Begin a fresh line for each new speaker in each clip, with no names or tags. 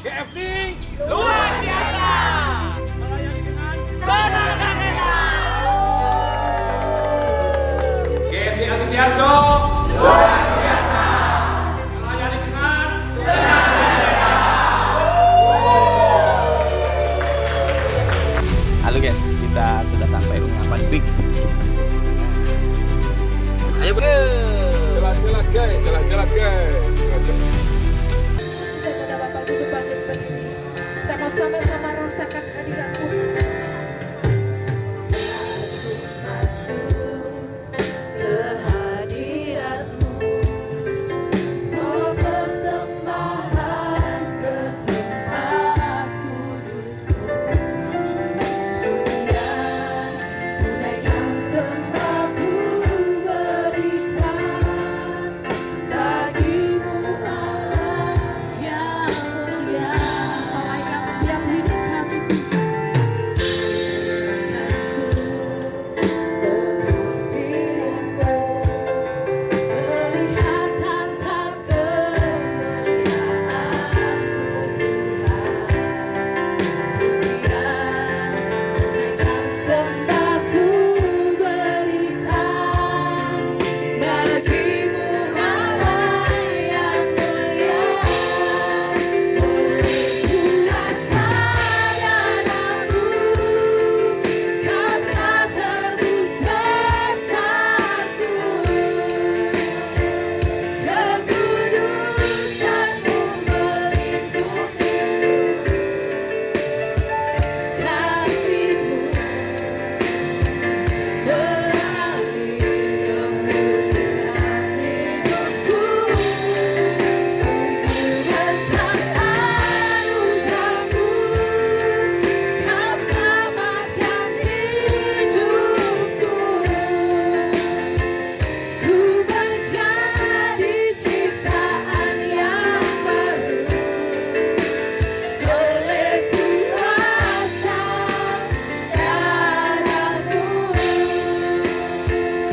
GFC luar biasa. Melayani dengan sederhana. GFC Asetiarso luar biasa. Melayani dengan sederhana. Halo guys, kita sudah sampai ungkapan Bix. Ayo jalan-jalan guys, jalan-jalan guys.
Saudara Bapak duduk bangkit berdiri. Kita mau sama-sama rasakan hadirat-Mu. Satu masuk ke hadirat-Mu. Oh persembahan ke tempat kudus-Mu. Pujian tunaikan sembahku berikan bagimu Allah yang mulia. Palaikan setiap hidup kami dirimu, melihat tata kemuliaan-Mu Tuhan. Pujian tunaikan sembahku berikan bagimu Allah yang mulia. Oleh kuasa darah-Mu Kau telah tebus dosaku. Kekudusan-Mu melingkupi, kasih-Mu beralih memulihkan hidupku. Sungguh besar anugerah-Mu, Kau selamatkan hidupku. Ku menjadi ciptaan yang baru oleh kuasa darah-Mu.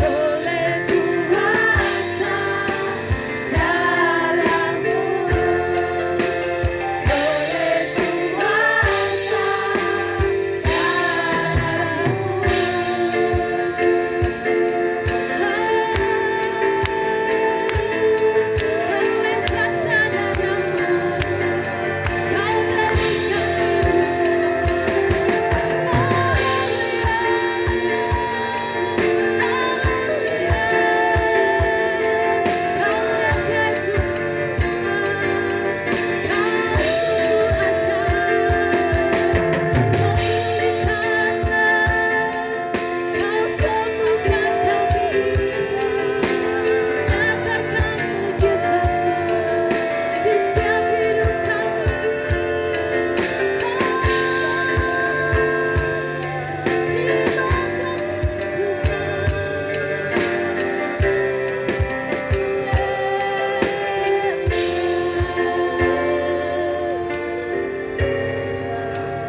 Oleh kuasa darah-Mu. Oleh kuasa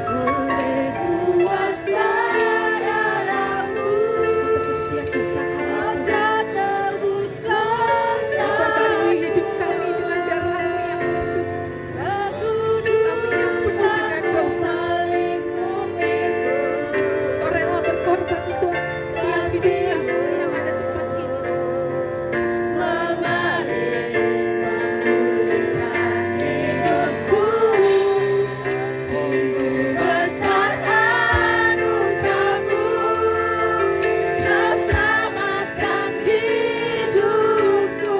oleh kuasa darah-Mu, tebus setiap dosa kami, tebus dosa. Perbarui hidup kami dengan darah-Mu yang kudus. Kami yang penuh dengan dosa. Kau rela berkorban untuk setiap hidup kami yang ada tempat ini. Memulihkan hidupku. Sungguh besar anugerah-Mu, Kau selamatkan hidupku.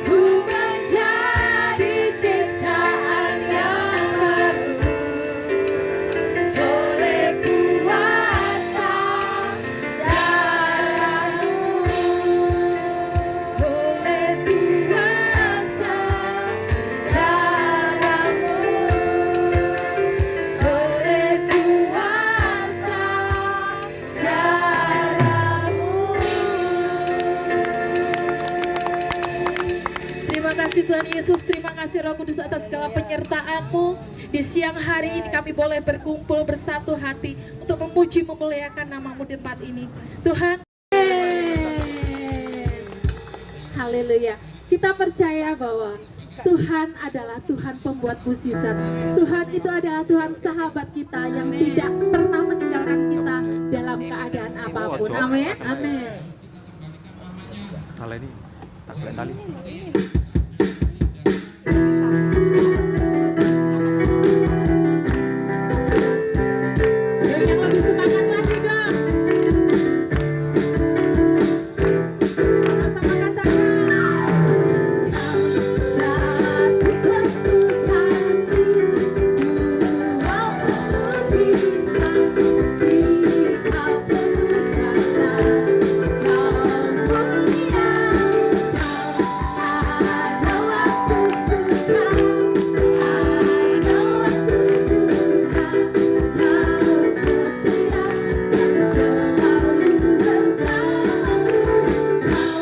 Ku menjadi ciptaan yang baru oleh kuasa darah-Mu. Oleh kuasa darah-Mu. Oleh kuasa darah-Mu. Terima kasih Tuhan Yesus, terima kasih Roh Kudus atas segala penyertaan-Mu. Di siang hari ini kami boleh berkumpul bersatu hati untuk memuji memuliakan nama-Mu di tempat ini. Tuhan, haleluya. Kita percaya bahwa Tuhan adalah Tuhan pembuat mukjizat. Tuhan itu adalah Tuhan sahabat kita yang tidak pernah meninggalkan kita dalam keadaan apapun. Amin. Amin.
Tali ini, tak boleh tali.
Yuk yang lebih semangat lagi dong. Sama-sama katakan. Satu penuh kasih, dua penuh hikmat, tiga penuh kuasa. Kau mulia, kau ada waktu suka, ada waktu duka. Kau setia dan selalu bersamaku. Kau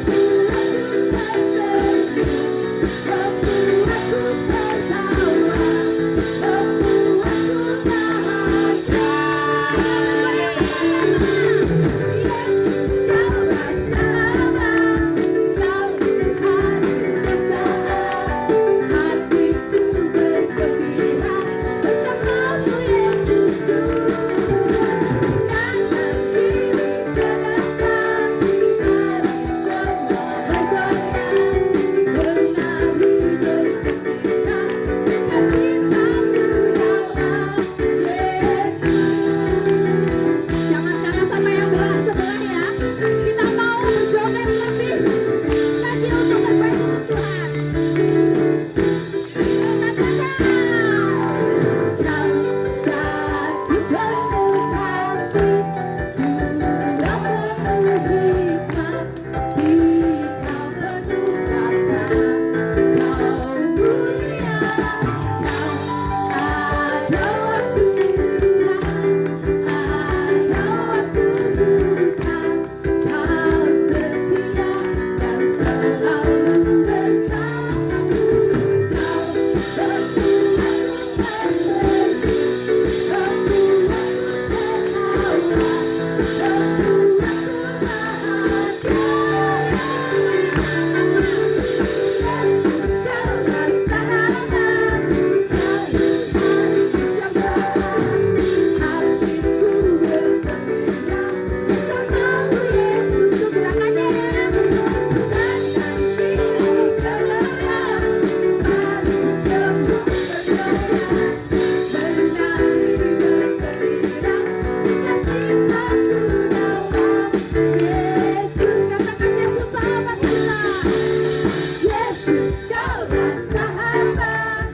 membuatku tersenyum, membuatku tertawa, membuatku bahagia. Yesus kaulah sahabat, selalu hadir setiap saat. Hatiku bergembira bersamamu Yesusku. Kanan kiri terdekat, mari semua bergoyang, menari bergembira, sukacitaku dalam Yesus. Jangan kalah sama yang sebelah ya. Kita mau berjoget lebih lagi untuk terbaik untuk Tuhan. Kau satu penuh kasih, dua penuh hikmat, tiga penuh kuasa. Kau mulia, kau ada waktu suka, ada waktu duka. Kau setia dan selalu bersamaku. Kau membuatku tersenyum, membuatku tertawa, membuatku bahagia. Yesus kaulah sahabat, selalu hadir setiap saat. Hatiku bergembira bersamamu Yesus. Gerakannya kanan kiri tergoyang, mari semua bergoyang, menari bergembira, sukacitaku dalam Yesus. Katakan Yesus sahabat kita. Yesus kaulah sahabat,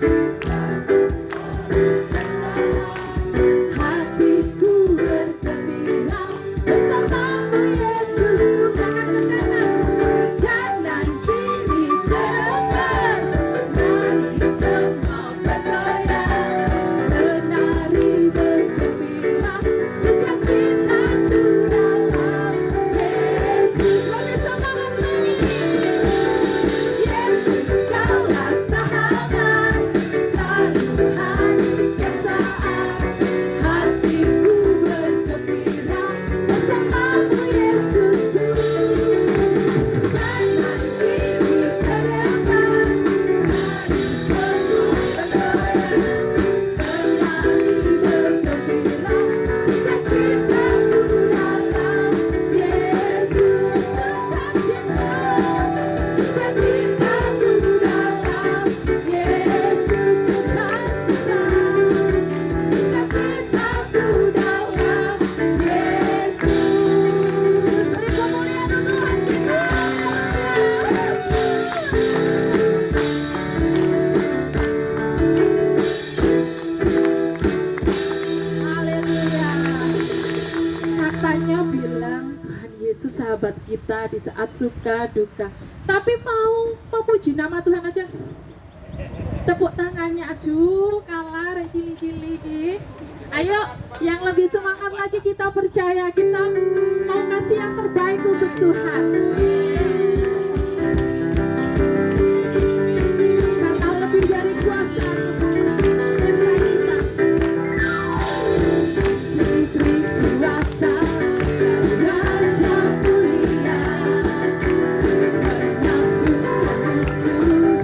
hatiku bergembira bersamamu Yesus. Belakang ke kanan, kanan kiri terdekat, mari semua bergoyang, menari bergembira, sukacitaku dalam Yesus. Lebih semangat lagi. Yesus kaulah sahabat, selalu hadir setiap saat. Hatiku bergembira bersamamu Yesusku. Kanan kiri terdekat, mari semua bergoyang, menari bergembira, sukacitaku dalam Yesus. Sukacitaku dalam Yesus, sukacitaku dalam Yesus. Beri kemuliaan untuk Tuhan kita. Haleluya. Katanya bilang Tuhan Yesus sahabat kita di saat suka duka. Tapi mau memuji nama Tuhan aja. Tepuk tangannya, aduh kalah rek cili-cili. Ayo yang lebih semangat lagi, kita percaya kita mau kasih yang terbaik untuk Tuhan. Karena lebih dari kuasa Tuhan menyertai kita. Diberi kuasa dan raja mulia, menyatukan musuh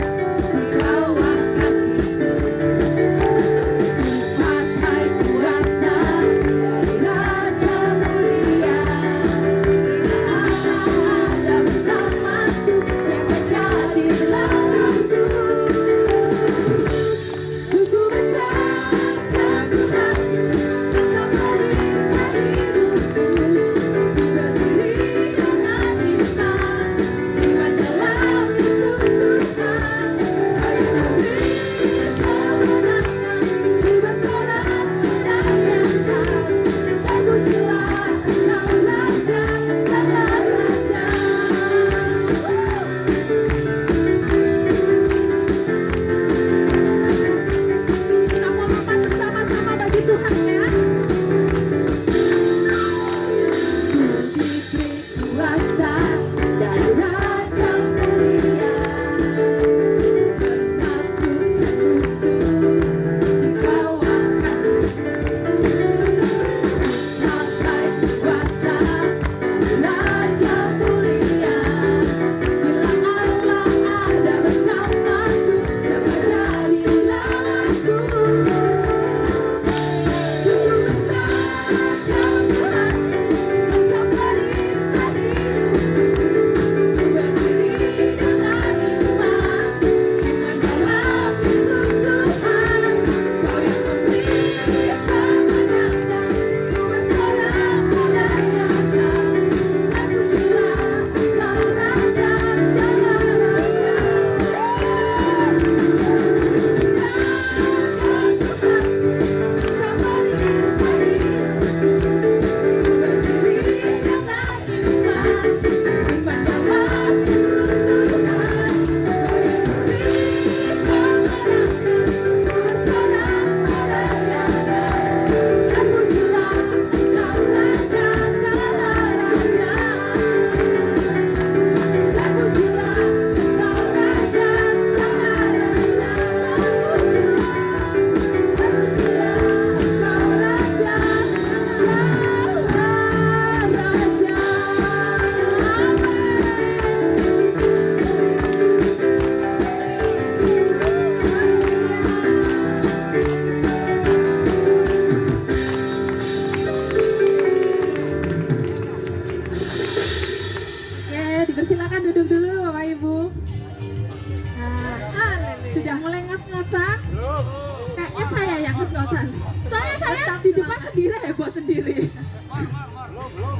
ngos-ngosan. Soalnya saya di depan sendiri heboh sendiri.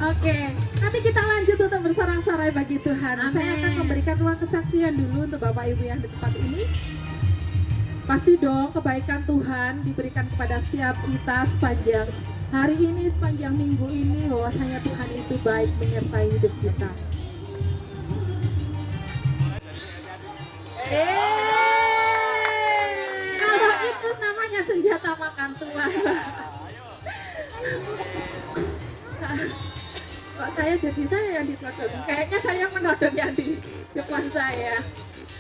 Oke, nanti kita lanjut untuk bersorak-sorai bagi Tuhan. Saya akan memberikan ruang kesaksian dulu untuk Bapak Ibu yang di tempat ini. Pasti dong kebaikan Tuhan diberikan kepada setiap kita sepanjang hari ini, sepanjang minggu ini, bahwasanya Tuhan itu baik menyertai hidup kita. Kalau itu namanya senjata makan Tuhan. Kok saya yang ditodong? Kayaknya saya menodong yang di depan saya.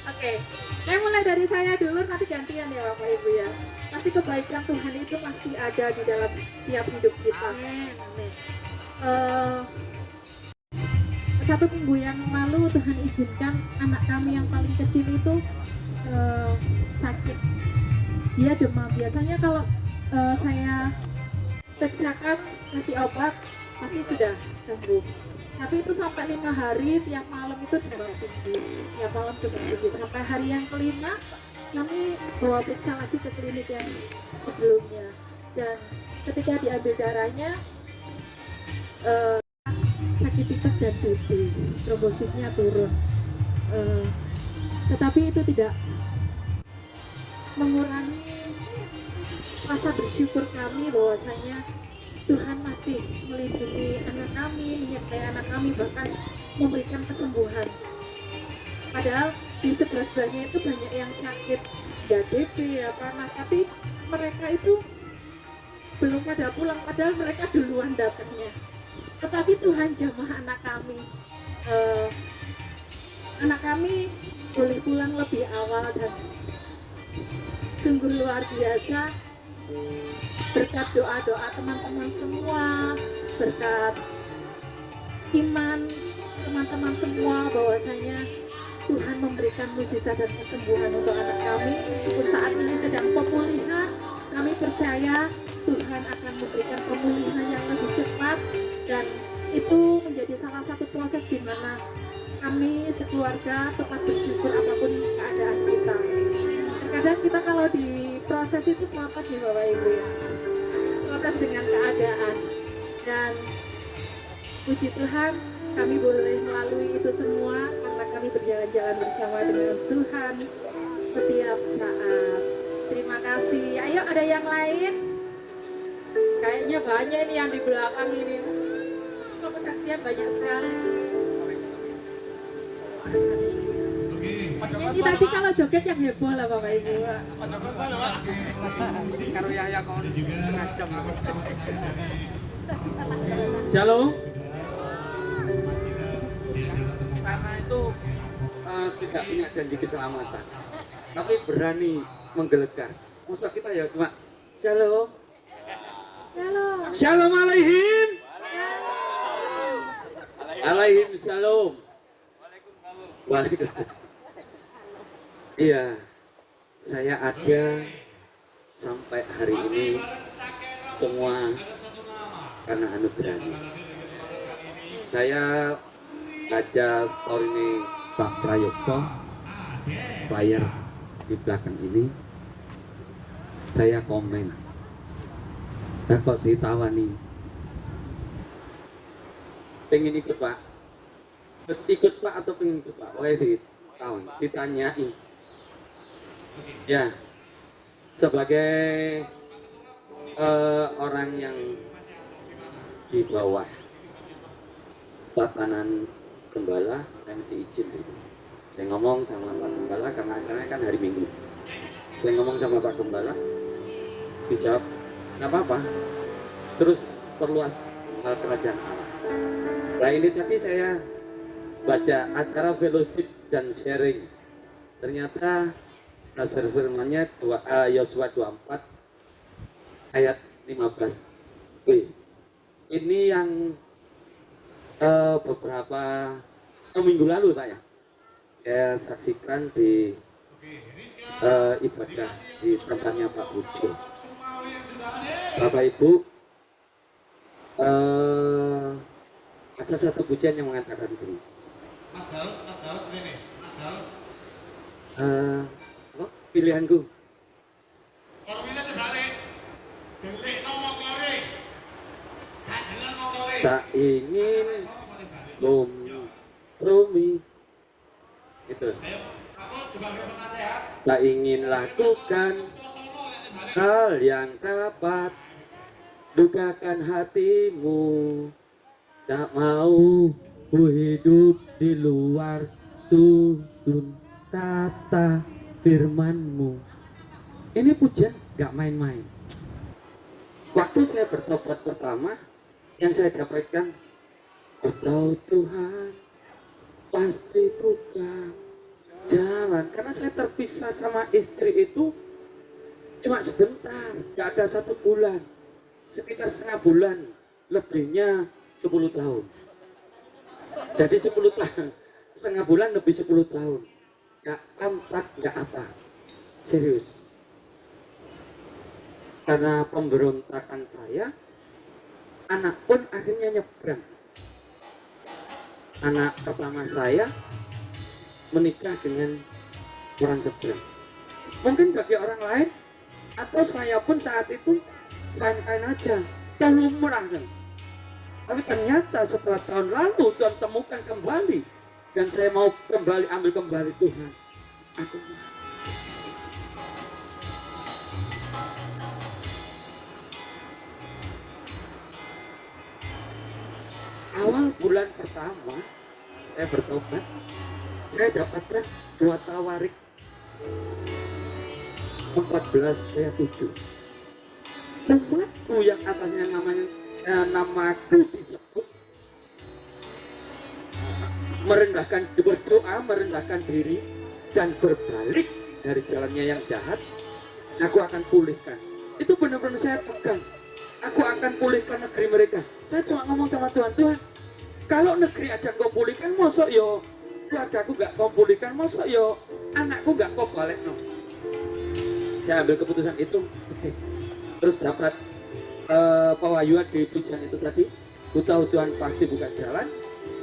Oke, saya mulai dari saya dulu, nanti gantian ya Bapak Ibu ya. Pasti kebaikan Tuhan itu pasti ada di dalam tiap hidup kita. Satu minggu yang lalu Tuhan izinkan anak kami yang paling kecil itu sakit. Dia demam. Biasanya kalau saya periksakan kasih obat pasti sudah sembuh. Tapi itu sampai 5 hari tiap malam itu demam tinggi. Tiap malam demam tinggi sampai hari yang kelima kami bawa periksa lagi ke klinik yang sebelumnya. Dan ketika diambil darahnya sakit tipes dan TB, trombositnya turun. Tetapi itu tidak mengurangi rasa bersyukur kami bahwasanya Tuhan masih melindungi anak kami, menyertai anak kami, bahkan memberikan kesembuhan. Padahal di sebelah-sebelahnya itu banyak yang sakit, ya TB, ya panas, tapi mereka itu belum pada pulang, padahal mereka duluan datangnya. Tetapi Tuhan jamah anak kami boleh pulang lebih awal dan sungguh luar biasa. Berkat doa-doa teman-teman semua, berkat iman teman-teman semua, bahwasanya Tuhan memberikan mukjizat dan kesembuhan untuk anak kami. Meskipun saat ini sedang pemulihan, kami percaya Tuhan akan memberikan pemulihan yang lebih cepat, dan itu menjadi salah satu proses di mana kami sekeluarga tetap bersyukur apapun keadaan kita. Terkadang kita kalau di proses itu protes nih Bapak Ibu ya, protes dengan keadaan, dan puji Tuhan kami boleh melalui itu semua karena kami berjalan-jalan bersama dengan Tuhan setiap saat. Terima kasih. Ayo, ada yang lain? Kayaknya banyak ini yang di belakang ini. Kok kesaksian banyak sekali. Ini tadi kalau joget yang heboh lah Bapak Ibu.
Karo Yahya kon setengah jam.
Shalom. Sana itu tidak punya janji keselamatan, tapi berani menggelegar. Masa kita ya cuma shalom,
Shalom.
shalom alaihim, alaihim shalom. Waalaikumsalam. Iya, saya ada sampai hari ini semua karena anugerahnya. Saya baca story ini Pak Prayokto, player di belakang ini. Saya komen, nah kok ditawani, pengen ikut Pak, ikut Pak atau pengen ikut Pak? Wah, ditawan, ditanyai. Ya, sebagai orang yang di bawah tatanan gembala, saya mesti izin dulu. Saya ngomong sama Pak Gembala karena acaranya kan hari Minggu. Saya ngomong sama Pak Gembala, dijawab nggak apa-apa. Terus perluas hal kerajaan Allah. Nah ini tadi saya baca acara fellowship dan sharing. Ternyata dasar firman-nya Yosua 24 ayat 15b. Ini yang beberapa minggu lalu Pak ya, saya saksikan di ibadah di tempatnya Pak Bujo. Bapak Ibu, ada satu pujian yang mengatakan gini. Mas Daud, ini Mas Daud. Pilihanku. Tak ingin kompromi. Gitu. Tak ingin lakukan hal yang dapat dukakan hatimu. Tak mau ku hidup di luar tuntun tata firmanmu. Ini pujian gak main-main. Waktu saya bertobat pertama, yang saya dapatkan, ku tahu Tuhan pasti buka jalan. Karena saya terpisah sama istri itu cuma sebentar, gak ada 1 bulan, sekitar setengah bulan, lebihnya 10 tahun. Jadi 10 tahun, setengah bulan lebih 10 tahun. Gak kontak, gak apa. Serius. Karena pemberontakan saya, anak pun akhirnya nyebrang. Anak pertama saya menikah dengan orang seberang. Mungkin bagi orang lain, atau saya pun saat itu fine-fine aja, terlalu murah kan. Tapi ternyata setelah tahun lalu Tuhan temukan kembali, dan saya mau kembali ambil kembali Tuhan. Aku awal bulan pertama saya bertobat, saya dapatkan 2 tawarik 14 ayat 7. Umatku yang atasnya namanya namaku disebut merendahkan, berdoa merendahkan diri dan berbalik dari jalannya yang jahat, aku akan pulihkan. Itu benar-benar saya pegang. Aku akan pulihkan negeri mereka. Saya cuma ngomong sama Tuhan, Tuhan, kalau negeri aja kau pulihkan, mosok yo keluargaku gak kau pulihkan, mosok yo anakku gak kau balik no. Saya ambil keputusan itu. Terus dapat pewahyuan di pujian itu tadi. Ku tahu Tuhan pasti buka jalan.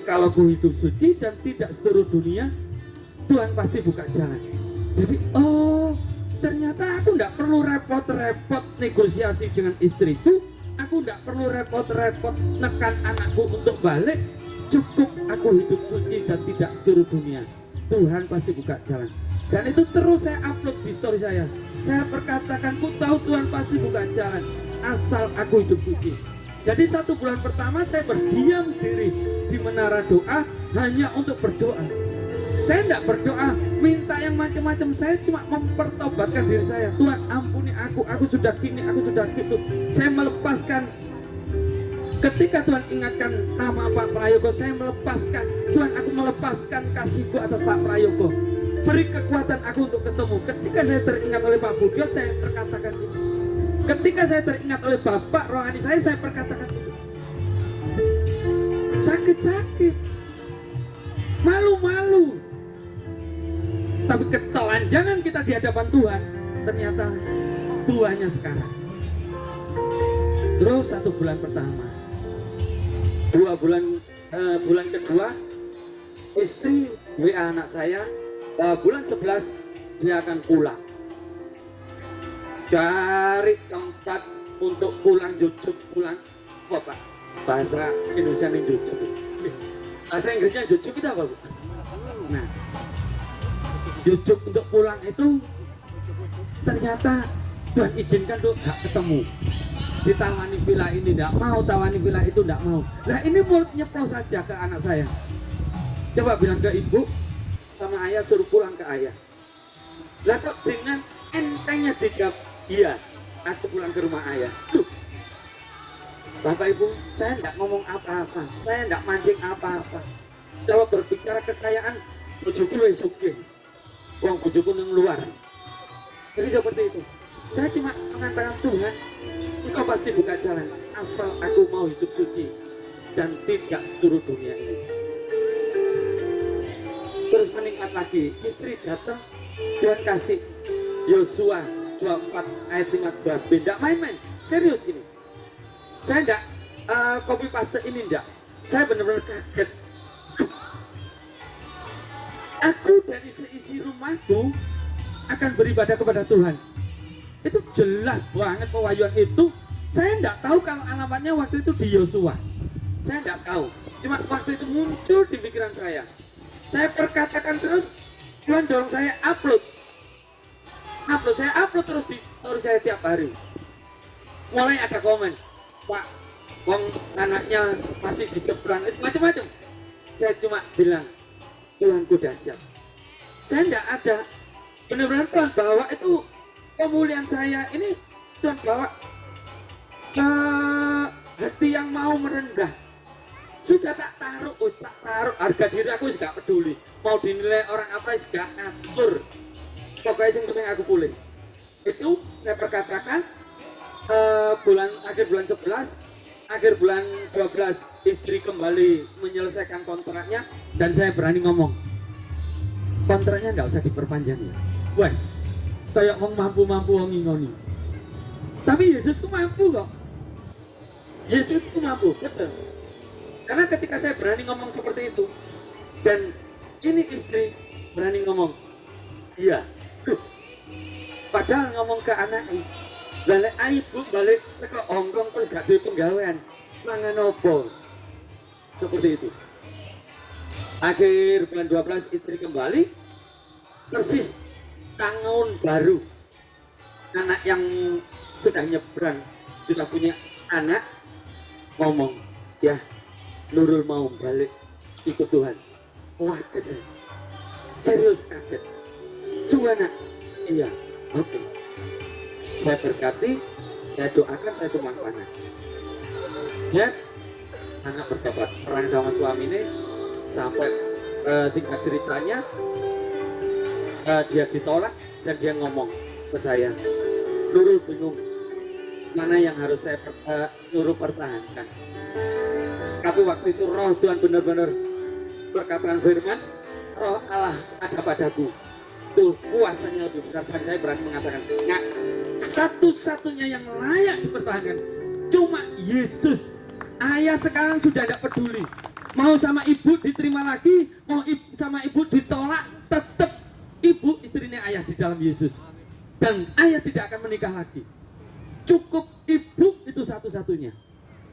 Kalau ku hidup suci dan tidak seluruh dunia, Tuhan pasti buka jalan. Jadi ternyata aku tidak perlu repot-repot negosiasi dengan istriku. Aku tidak perlu repot-repot nekan anakku untuk balik. Cukup aku hidup suci dan tidak seluruh dunia, Tuhan pasti buka jalan. Dan itu terus saya upload di story saya. Saya perkatakan, ku tahu Tuhan pasti buka jalan asal aku hidup suci. Jadi 1 bulan pertama saya berdiam diri di menara doa hanya untuk berdoa. Saya tidak berdoa minta yang macam-macam. Saya cuma mempertobatkan diri saya. Tuhan ampuni aku sudah gini, aku sudah gitu. Saya melepaskan. Ketika Tuhan ingatkan nama Pak Prayogo, saya melepaskan. Tuhan, aku melepaskan kasihku atas Pak Prayogo. Beri kekuatan aku untuk ketemu. Ketika saya teringat oleh Pak Budyo, saya perkatakan itu. Ketika saya teringat oleh Bapak rohani saya perkatakan itu. Sakit-sakit, malu-malu, tapi ketelanjangan kita di hadapan Tuhan, ternyata buahnya sekarang. Terus 1 bulan pertama, 2 bulan, bulan kedua, istri WA anak saya, bulan 11 dia akan pulang. Cari tempat untuk pulang, jujuk pulang. Apa Pak? Bahasa Indonesia ini jujuk. Bahasa Inggrisnya jujuk itu apa Bu? Nah, jujuk untuk pulang itu ternyata Tuhan izinkan tuh gak ketemu. Ditawani villa ini tidak mau, tawani villa itu tidak mau. Nah ini mulut nyepel saja ke anak saya. Coba bilang ke ibu sama ayah, suruh pulang ke ayah. Lah kok dengan entengnya dijawab, iya, aku pulang ke rumah ayah. Duh. Bapak Ibu, saya tidak ngomong apa-apa, saya tidak mancing apa-apa. Kalau berbicara kekayaan, bujuku wis sugih. Wong bujuku nang luar. Jadi seperti itu. Saya cuma mengatakan Tuhan, Engkau pasti buka jalan asal aku mau hidup suci dan tidak seluruh dunia ini. Terus meningkat lagi, istri datang, Tuhan kasih Yosua 24 ayat 15. Beda main-main, serius ini. Saya enggak copy paste ini enggak. Saya benar-benar kaget. Aku dan isi rumahku akan beribadah kepada Tuhan. Itu jelas banget pewahyuan itu. Saya enggak tahu kalau alamatnya waktu itu di Yosua. Saya tidak tahu. Cuma waktu itu muncul di pikiran saya. Saya perkatakan terus, Tuhan dorong saya upload. Saya upload terus di story saya tiap hari. Mulai ada komen, Pak, wong anaknya masih di seberang, macam-macam. Saya cuma bilang, Tuhanku dahsyat. Saya tidak ada, benar-benar Tuhan bawa itu pemulihan saya ini, Tuhan bawa hati yang mau merendah. Sudah tak taruh harga diri aku gak peduli. Mau dinilai orang apa gak ngatur. Pokoknya yang penting aku pulih. Itu saya perkatakan akhir bulan 11, akhir bulan 12 istri kembali menyelesaikan kontraknya dan saya berani ngomong. Kontraknya nggak usah diperpanjang ya. Wes, kayak wong mampu-mampu wong ngingoni. Tapi Yesus tuh mampu kok. Yesus tuh mampu, betul. Karena ketika saya berani ngomong seperti itu dan ini istri berani ngomong, iya. Padahal ngomong ke anaknya, balik ibu balik ke Hongkong terus gak duwe penggawean, mangan opo. Seperti itu. Akhir bulan 12 istri kembali, persis tahun baru. Anak yang sudah nyebrang, sudah punya anak, ngomong, ya Nurul mau balik ikut Tuhan. Wah, kaget. Serius kaget. Suwana, iya. Oke, saya berkati, saya doakan, saya tumpang tangan. Ya, anak bertobat, perang sama suami ini sampai singkat ceritanya dia ditolak dan dia ngomong ke saya, Nurul bingung mana yang harus saya Nurul pertahankan. Tapi waktu itu roh Tuhan benar-benar berkatakan firman, roh Allah ada padaku. Tuh kuasanya lebih besar dan saya berani mengatakan nah, satu-satunya yang layak dipertahankan cuma Yesus. Ayah sekarang sudah tidak peduli mau sama ibu diterima lagi, mau sama ibu ditolak, tetap ibu istrinya ayah di dalam Yesus dan ayah tidak akan menikah lagi. Cukup ibu itu satu-satunya.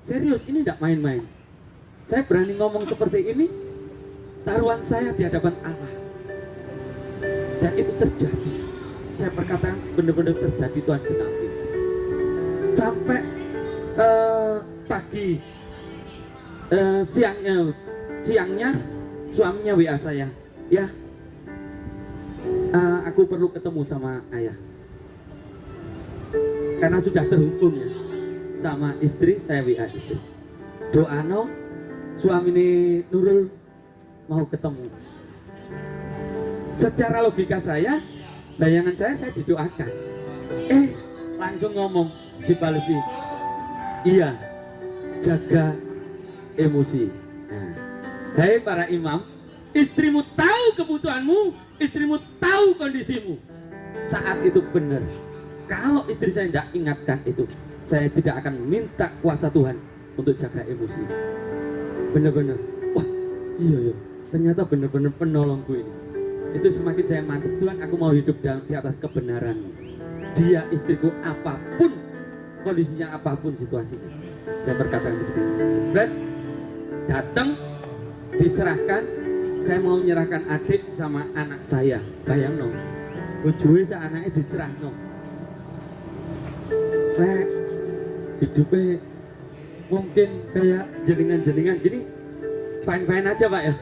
Serius, ini tidak main-main. Saya berani ngomong seperti ini, taruhan saya di hadapan Allah. Dan itu terjadi. Saya perkatakan benar-benar terjadi, Tuhan genapi. Sampai pagi siangnya suaminya WA saya, ya aku perlu ketemu sama ayah. Karena sudah terhubung ya sama istri, saya WA istri. Doano suami ini Nurul mau ketemu. Secara logika saya, bayangan saya didoakan. Langsung ngomong dibalesi, iya, jaga emosi. Nah, hai para imam, istrimu tahu kebutuhanmu, istrimu tahu kondisimu. Saat itu benar. Kalau istri saya tidak ingatkan itu, saya tidak akan minta kuasa Tuhan untuk jaga emosi. Benar-benar, wah, iya, ternyata benar-benar penolongku ini. Itu semakin saya mantap, Tuhan aku mau hidup di atas kebenaran. Dia istriku apapun kondisinya, apapun situasinya. Saya berkata seperti itu. Datang diserahkan, saya mau menyerahkan adik sama anak saya. Bayang no, ujungnya saya anaknya diserah no. Hidupnya mungkin kayak jelingan-jelingan gini, fine-fine aja Pak ya.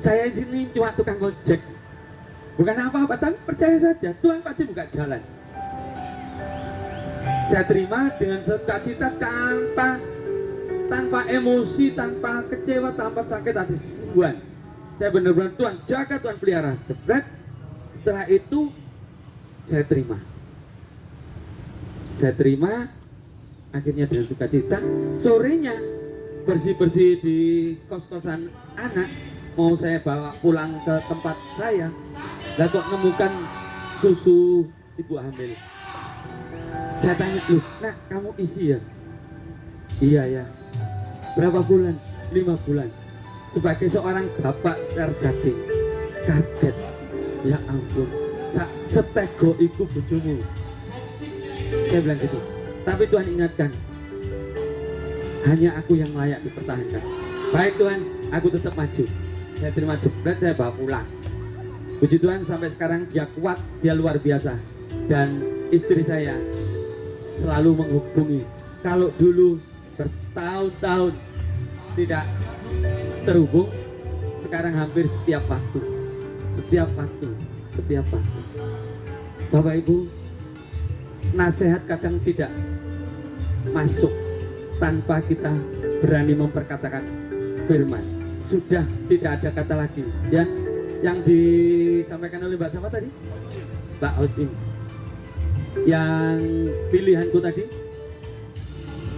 Saya sini cuma tukang ojek, bukan apa-apa, tapi percaya saja Tuhan pasti buka jalan. Saya terima dengan sukacita, tanpa emosi, tanpa kecewa, tanpa sakit hati sebulan. Saya benar-benar Tuhan jaga, Tuhan pelihara. Setelah itu saya terima, akhirnya dengan sukacita. Sorenya bersih-bersih di kos-kosan anak, mau saya bawa pulang ke tempat saya, lah kok nemukan susu ibu hamil. Saya tanya, loh, nah kamu isi ya? Iya ya. Berapa bulan? 5 bulan. Sebagai seorang bapak secara daging, kaget. Ya ampun, setego iku bojomu. Saya bilang gitu. Tapi Tuhan ingatkan, hanya aku yang layak dipertahankan. Baik Tuhan, aku tetap maju. Saya terima jebret, saya bawa pulang. Puji Tuhan, sampai sekarang dia kuat, dia luar biasa. Dan istri saya selalu menghubungi. Kalau dulu bertahun-tahun tidak terhubung, sekarang hampir setiap waktu. Bapak Ibu, nasihat kadang tidak masuk tanpa kita berani memperkatakan firman. Sudah tidak ada kata lagi, ya. Yang disampaikan oleh Mbak siapa tadi? Mbak Austin. Yang pilihanku tadi,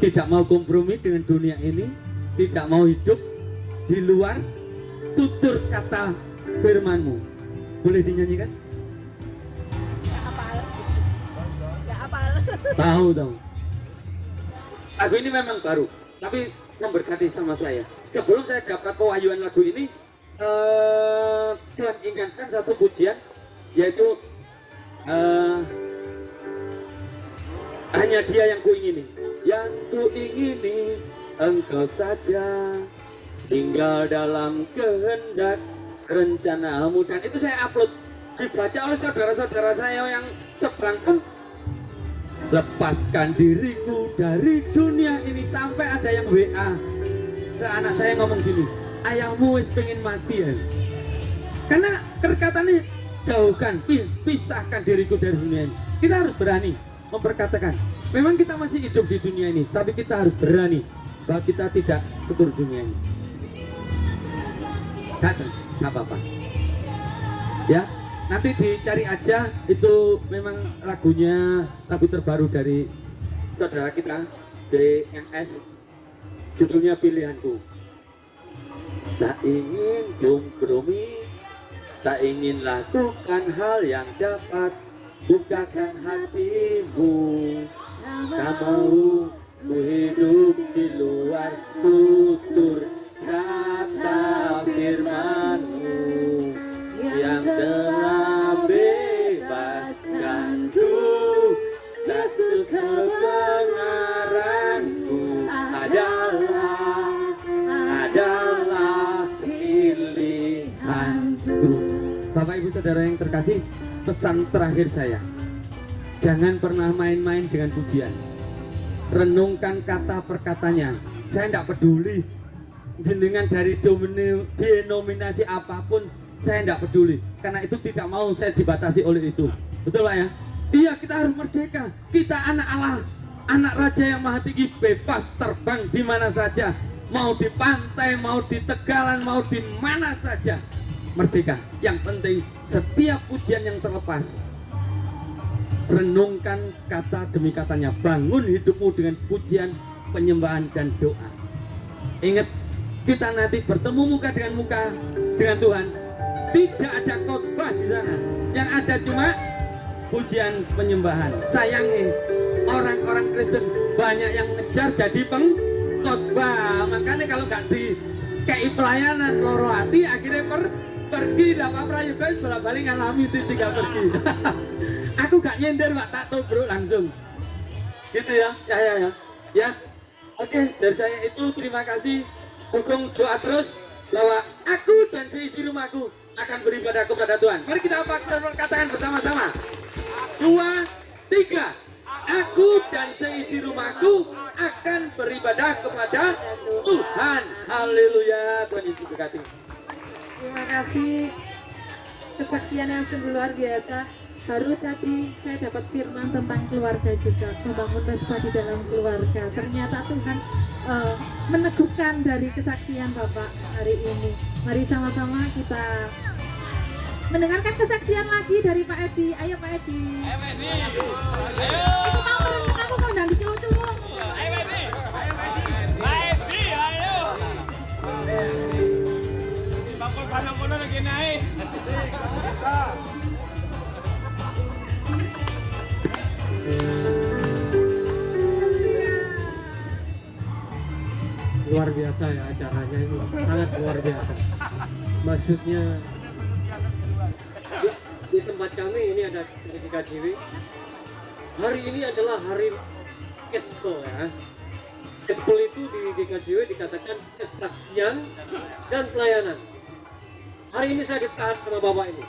tidak mau kompromi dengan dunia ini, tidak mau hidup di luar tutur kata firman-Mu. Boleh dinyanyikan? Tahu. Lagu ini memang baru, tapi memberkati sama saya. Sebelum saya dapat pewahyuan lagu ini, Tuhan ingatkan satu pujian, yaitu hanya Dia yang kuingini. Yang kuingini Engkau saja, tinggal dalam kehendak rencanamu. Dan itu saya upload, dibaca oleh saudara-saudara saya yang seberang. Lepaskan diriku dari dunia ini. Sampai ada yang WA ke anak saya ngomong gini, ayahmu wis pengen mati ya. Karena perkataannya jauhkan, pisahkan diriku dari dunia ini. Kita harus berani memperkatakan, memang kita masih hidup di dunia ini, tapi kita harus berani bahwa kita tidak setur dunia ini. Gak apa-apa ya, nanti dicari aja, itu memang lagunya, lagu terbaru dari saudara kita DMS, judulnya Pilihanku. Tak ingin kompromi, tak ingin lakukan hal yang dapat bukakan hatimu. Tak mau ku hidup di luar tutur kata firman-Mu yang telah bebaskanku. Yesus kebenaranku adalah pilihanku. Bapak Ibu Saudara yang terkasih, pesan terakhir saya, jangan pernah main-main dengan pujian. Renungkan kata perkatanya. Saya tidak peduli jenengan dari denominasi apapun, saya tidak peduli, karena itu tidak mau saya dibatasi oleh itu. Betul Pak ya? Iya, kita harus merdeka. Kita anak Allah, anak Raja yang Maha Tinggi, bebas terbang di mana saja, mau di pantai, mau di Tegalan, mau di mana saja, merdeka. Yang penting setiap pujian yang terlepas, renungkan kata demi katanya, bangun hidupmu dengan pujian, penyembahan dan doa. Ingat, kita nanti bertemu muka dengan Tuhan. Tidak ada khotbah di sana, yang ada cuma pujian penyembahan. Sayangnya orang-orang Kristen banyak yang ngejar jadi pengkhotbah. Makanya kalau nggak dikei pelayanan loro hati, akhirnya pergi. Dapat prayoga bolak-balik ngalami tinggal pergi. Aku gak nyender Pak, tak tobruk langsung. Gitu ya. Ya. Oke, dari saya itu terima kasih. Dukung doa terus bahwa aku dan seisi rumahku akan beribadah kepada Tuhan. Mari kita katakan bersama-sama. 2, 3. Aku dan seisi rumahku akan beribadah kepada Tuhan. Haleluya. Tuhan Yesus berkati.
Terima kasih, kesaksian yang sungguh luar biasa. Baru tadi saya dapat firman tentang keluarga juga, membangun mesbah di dalam keluarga. Ternyata Tuhan meneguhkan dari kesaksian Bapak hari ini. Mari sama-sama kita mendengarkan kesaksian lagi dari Pak Edi. Ayo Pak Edi. Ayo Edi. Ayo. Aku mau merenung, aku mau nanti celung-celung. Ayo Edi. Pak Edi, ayo. Bangkul kanan kono lagi naik.
Luar biasa ya acaranya ini, sangat luar biasa. Maksudnya di tempat kami ini ada di KJW. Hari ini adalah hari Kesto ya. Gospel itu di GKJW dikatakan kesaksian dan pelayanan. Hari ini saya ditahan sama Bapak ini.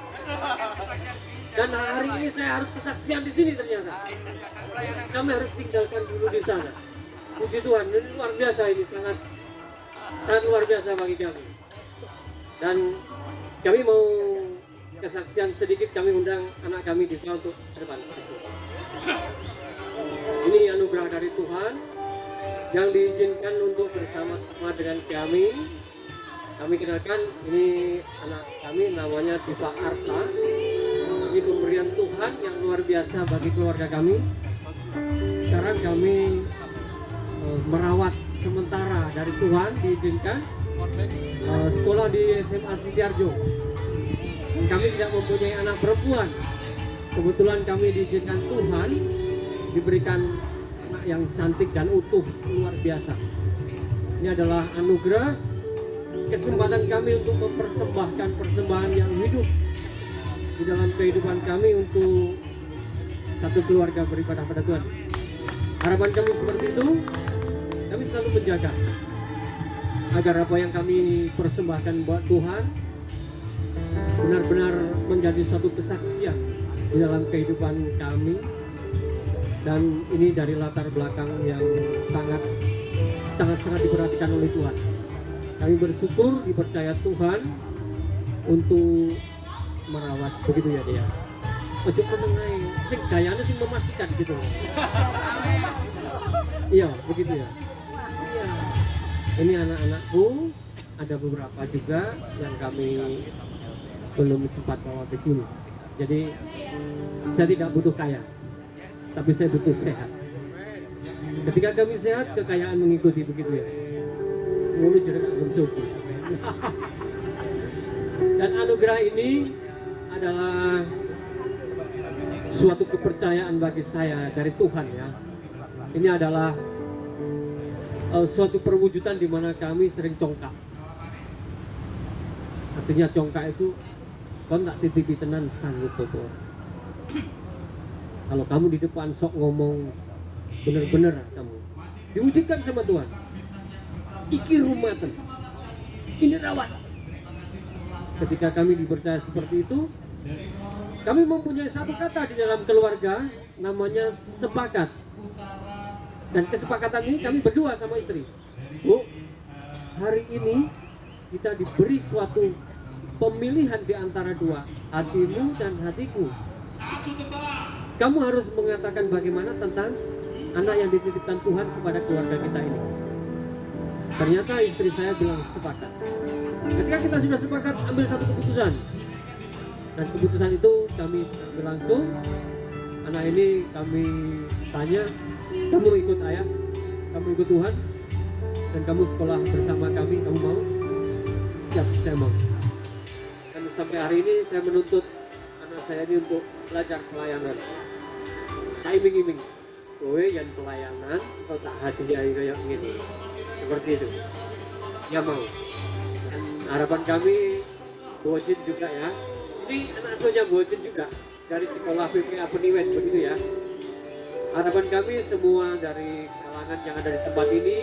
Dan hari ini saya harus kesaksian di sini ternyata. Kami harus tinggalkan dulu di sana. Puji Tuhan, ini luar biasa, ini sangat luar biasa bagi kami. Dan kami mau kesaksian sedikit, kami undang anak kami di sana untuk ke depan. Ini anugerah dari Tuhan yang diizinkan untuk bersama-sama dengan kami. Kami kenalkan, ini anak kami namanya Diva Arta. Ini pemberian Tuhan yang luar biasa bagi keluarga kami. Sekarang kami merawat sementara dari Tuhan, diizinkan sekolah di SMA Sitiarjo. Kami tidak mempunyai anak perempuan. Kebetulan kami diizinkan Tuhan diberikan anak yang cantik dan utuh, luar biasa. Ini adalah anugerah, kesempatan kami untuk mempersembahkan persembahan yang hidup di dalam kehidupan kami untuk satu keluarga beribadah pada Tuhan. Harapan kami seperti itu, kami selalu menjaga agar apa yang kami persembahkan buat Tuhan benar-benar menjadi suatu kesaksian di dalam kehidupan kami. Dan ini dari latar belakang yang sangat diperhatikan oleh Tuhan. Kami bersyukur dipercaya Tuhan untuk merawat, begitu ya dia. Ojo menengai, sing gayane sing memastikan gitu. Iya, begitu ya. Iya. Ini anak-anakku, ada beberapa juga yang kami belum sempat bawa ke sini. Jadi saya tidak butuh kaya, tapi saya butuh sehat. Ketika kami sehat, kekayaan mengikuti, begitu ya. Ngomong jadi belum syukur. Dan anugerah ini adalah suatu kepercayaan bagi saya dari Tuhan ya. Ini adalah suatu perwujudan di mana kami sering congkak. Artinya congkak itu kau tak titipi tenan sanggup toto. Kalau kamu di depan sok ngomong bener-bener kamu diwujudkan sama Tuhan. Iki rumatan, ini rawat. Ketika kami dipercaya seperti itu, kami mempunyai satu kata di dalam keluarga namanya sepakat. Dan kesepakatan ini kami berdua sama istri. Bu, hari ini kita diberi suatu pemilihan di antara dua, hatimu dan hatiku. Kamu harus mengatakan bagaimana tentang anak yang dititipkan Tuhan kepada keluarga kita ini. Ternyata istri saya bilang sepakat. Ketika kita sudah sepakat, ambil satu keputusan. Dan keputusan itu kami ambil langsung. Anak ini kami tanya, kamu ikut ayah, kamu ikut Tuhan, dan kamu sekolah bersama kami, kamu mau? Siap, saya mau. Dan sampai hari ini saya menuntut anak saya ini untuk belajar pelayanan. Iming-iming, kowe yang pelayanan, kau tak hadiah kayak gini. Seperti itu. Ya mau. Dan harapan kami, Bojin juga ya. Ini anak asuhnya Bojin juga dari sekolah PPA Peniwen, begitu ya. Harapan kami semua dari kalangan yang ada di tempat ini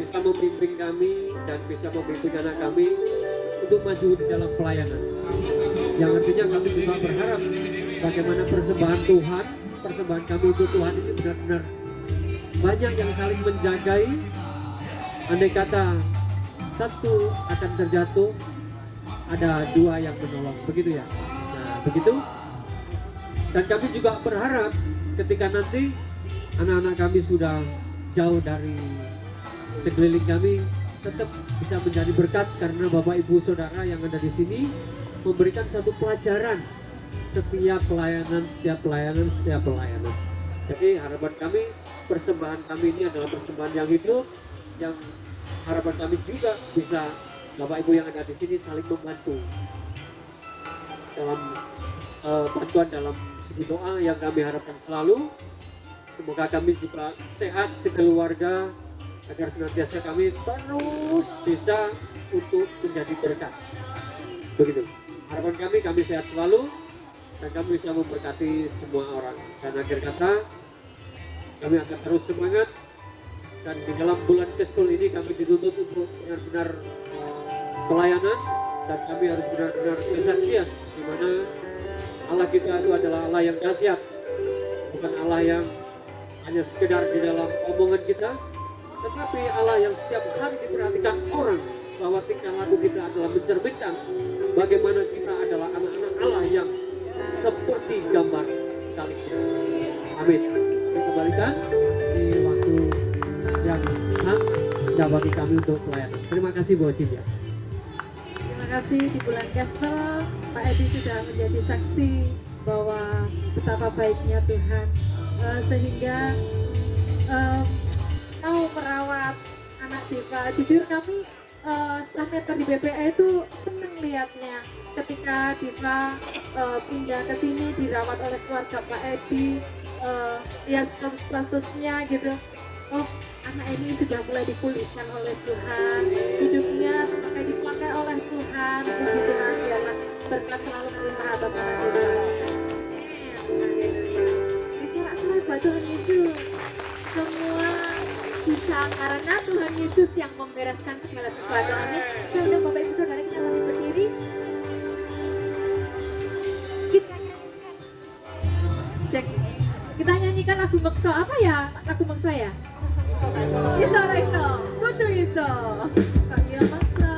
bisa membimbing kami dan bisa membimbing anak kami untuk maju di dalam pelayanan. Yang artinya kami juga berharap bagaimana persembahan Tuhan, persembahan kami untuk Tuhan ini benar-benar banyak yang saling menjagai. Andai kata satu akan terjatuh, ada dua yang menolong, begitu ya. Nah, begitu. Dan kami juga berharap ketika nanti anak-anak kami sudah jauh dari sekeliling kami, tetap bisa menjadi berkat karena Bapak Ibu Saudara yang ada di sini memberikan satu pelajaran setiap pelayanan. Jadi harapan kami, persembahan kami ini adalah persembahan yang hidup, yang harapan kami juga bisa Bapak Ibu yang ada di sini saling membantu dalam bantuan dalam segi doa yang kami harapkan selalu. Semoga kami juga sehat sekeluarga agar senantiasa kami terus bisa untuk menjadi berkat. Begitu. Harapan kami sehat selalu dan kami bisa memberkati semua orang. Dan akhir kata, kami akan terus semangat Dan di dalam bulan Keskul ini kami dituntut untuk benar-benar pelayanan, dan kami harus benar-benar kesaksian di mana Allah kita itu adalah Allah yang dahsyat, bukan Allah yang hanya sekedar di dalam omongan kita, tetapi Allah yang setiap hari diperhatikan orang, bahwa tingkah laku kita adalah mencerminkan bagaimana kita adalah anak-anak Allah yang seperti gambar salibnya. Amin. Dikembalikan di waktu yang sah bagi kami untuk pelayanan. Terima kasih Bu Ocin ya.
Terima kasih. Di bulan Kastel Pak Edi sudah menjadi saksi bahwa betapa baiknya Tuhan, sehingga mau merawat anak Diva. Jujur kami staf meter di BPA itu senang lihatnya ketika Diva pindah ke sini dirawat oleh keluarga Pak Edi, lihat statusnya gitu. Oh, anak ini sudah mulai dipulihkan oleh Tuhan, hidupnya seperti dipakai oleh Tuhan. Puji Tuhan, biarlah berkat selalu melimpah atas anak kita.
Haleluya. Disorak-sorai buat Tuhan Yesus. Semua bisa karena Tuhan Yesus yang membereskan segala sesuatu. Amin. Saya undang Bapak Ibu Saudara kita lagi berdiri. Kita nyanyikan lagu Meksa apa ya? Lagu Meksa ya? Iso, kudu iso.
Kak Gia Maksa.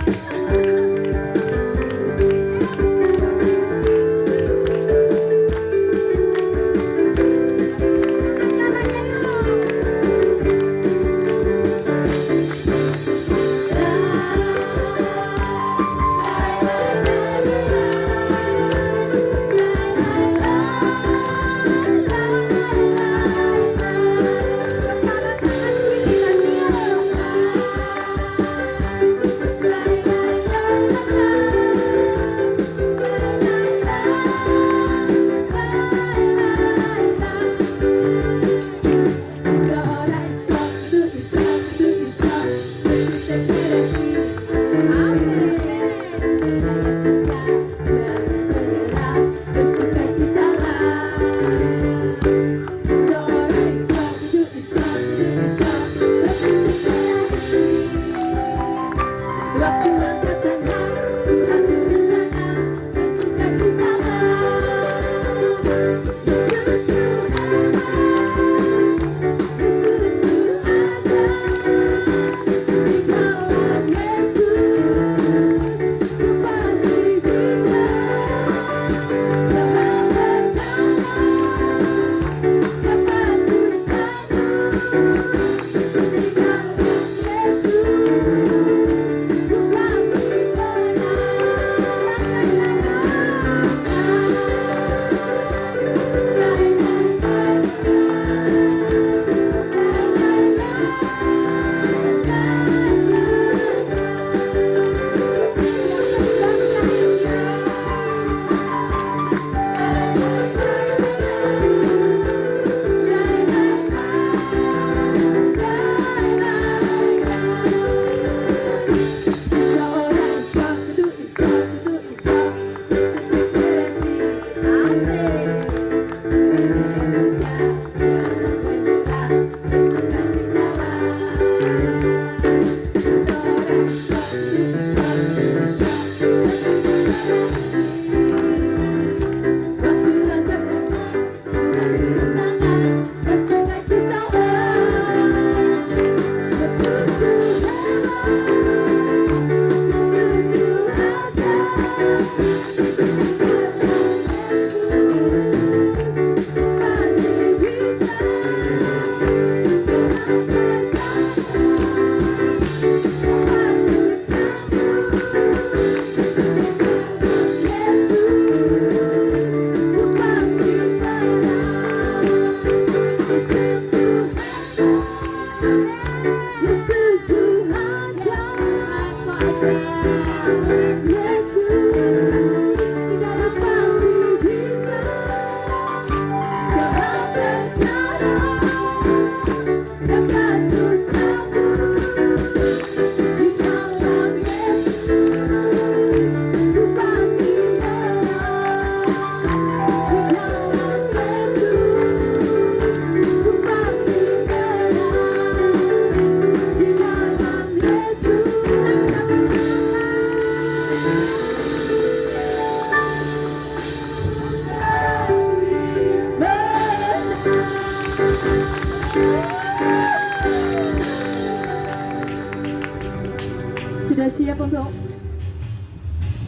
siap untuk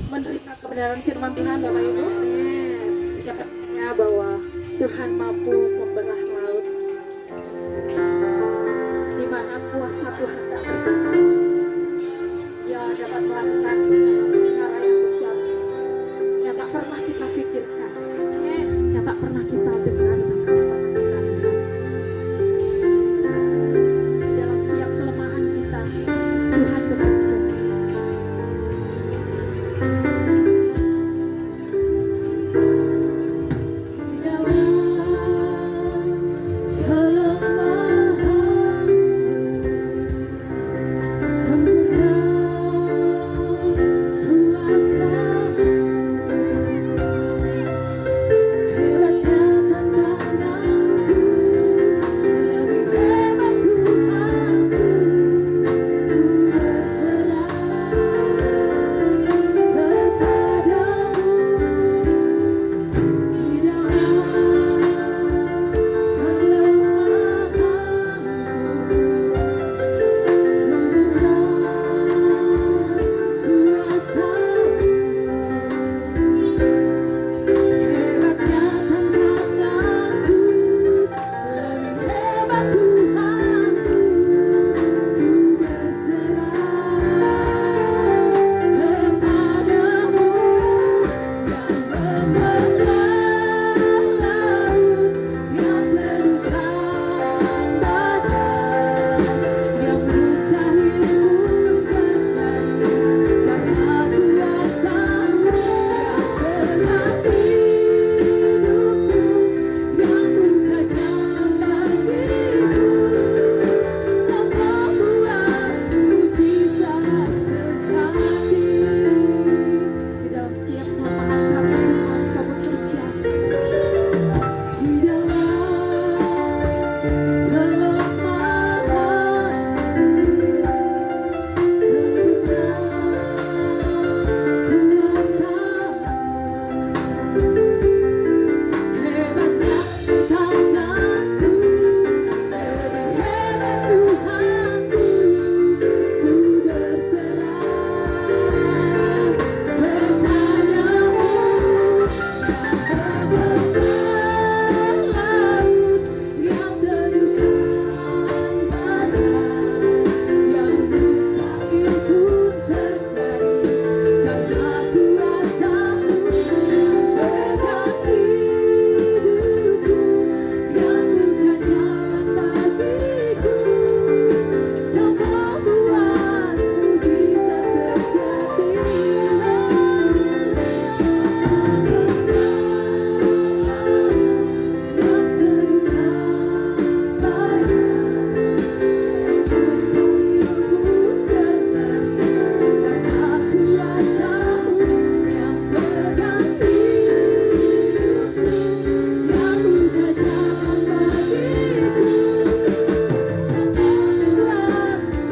menerima kebenaran firman Tuhan Bapak Ibu? Katanya bahwa Tuhan mampu membelah laut, di mana kuasa Tuhan tak terbatas. Dia dapat melakukan segala perkara yang besar yang tak pernah kita pikirkan, yang tak pernah kita dengar, bahkan tak pernah kita lihat. Di dalam setiap kelemahan kita, Tuhan bekerja. Di dalam kelemahanku, sempurna kuasa-Mu. Hebatnya tantanganku, lebih hebat Tuhanku. Ku berserah kepadamu. Di dalam setiap kelemahan kami, Tuhan, Kau bekerja. Di dalam kelemahanku, sempurna kuasa-Mu. Hebatnya tanganku, lebih hebat Tuhanku. Ku berserah kepadamu, yang benar laut, yang teduhkan badai, yang mustahil pun terjadi karena kuasa-Mu. Berkat hidupku, yang bukan jalan bagiku, Kau membuat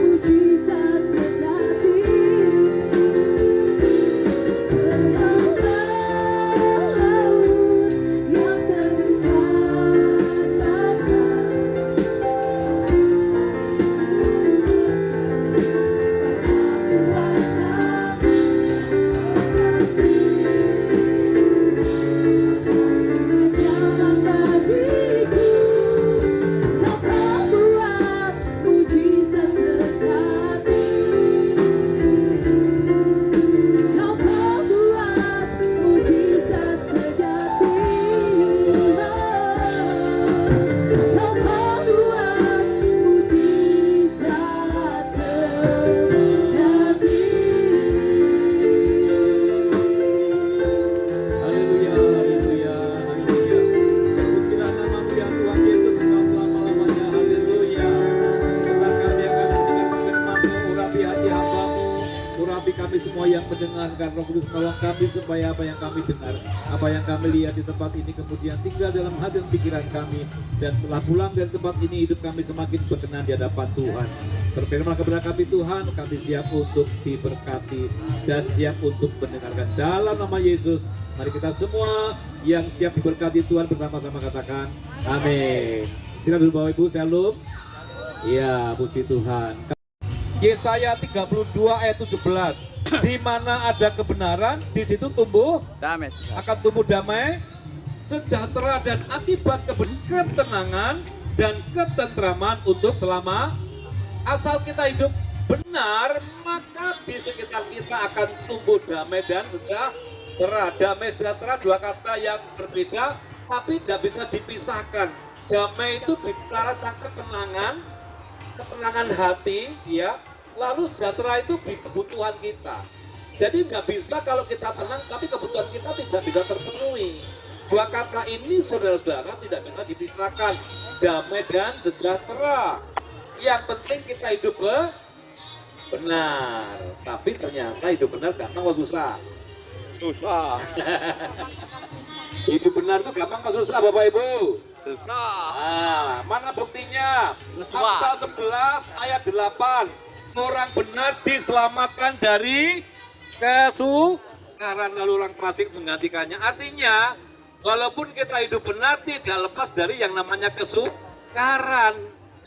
mujizat terjadi.
Haleluya, haleluya, haleluya. Pujilah nama-Mu ya Tuhan Yesus engkau selama-lamanya. Haleluya. Sebentar kami akan mendengar firman-Mu, urapi hati hamba-Mu, urapi kami semua yang mendengarkan. Roh Kudus tolong kami supaya apa yang kami dengar, apa yang kami lihat di tempat ini kemudian tinggal dalam hati dan pikiran kami, dan setelah pulang dari tempat ini hidup kami semakin berkenan di hadapan Tuhan. Berfirman kepada kami Tuhan, kami siap untuk diberkati dan siap untuk mendengarkan. Dalam nama Yesus, mari kita semua yang siap diberkati Tuhan bersama-sama katakan amin. Silakan dulu Bapak Ibu, shalom. Iya, puji Tuhan. Yesaya 32 ayat 17. Di mana ada kebenaran, di situ tumbuh akan tumbuh damai, sejahtera dan akibat ketenangan dan ketentraman untuk selama. Asal kita hidup benar, maka di sekitar kita akan tumbuh damai dan sejahtera. Damai sejahtera dua kata yang berbeda, tapi tidak bisa dipisahkan. Damai itu bicara tentang ketenangan hati, ya. Lalu sejahtera itu kebutuhan kita. Jadi nggak bisa kalau kita tenang, tapi kebutuhan kita tidak bisa terpenuhi. Dua kata ini saudara-saudara tidak bisa dipisahkan. Damai dan sejahtera. Yang penting kita hidup benar. Tapi ternyata hidup benar gampang atau susah?
Susah.
Hidup benar itu gampang atau susah Bapak Ibu?
Susah.
Nah, mana buktinya? Amsal 11 ayat 8. Orang benar diselamatkan dari kesukaran, lalu orang fasik menggantikannya. Artinya, walaupun kita hidup benar tidak lepas dari yang namanya kesukaran,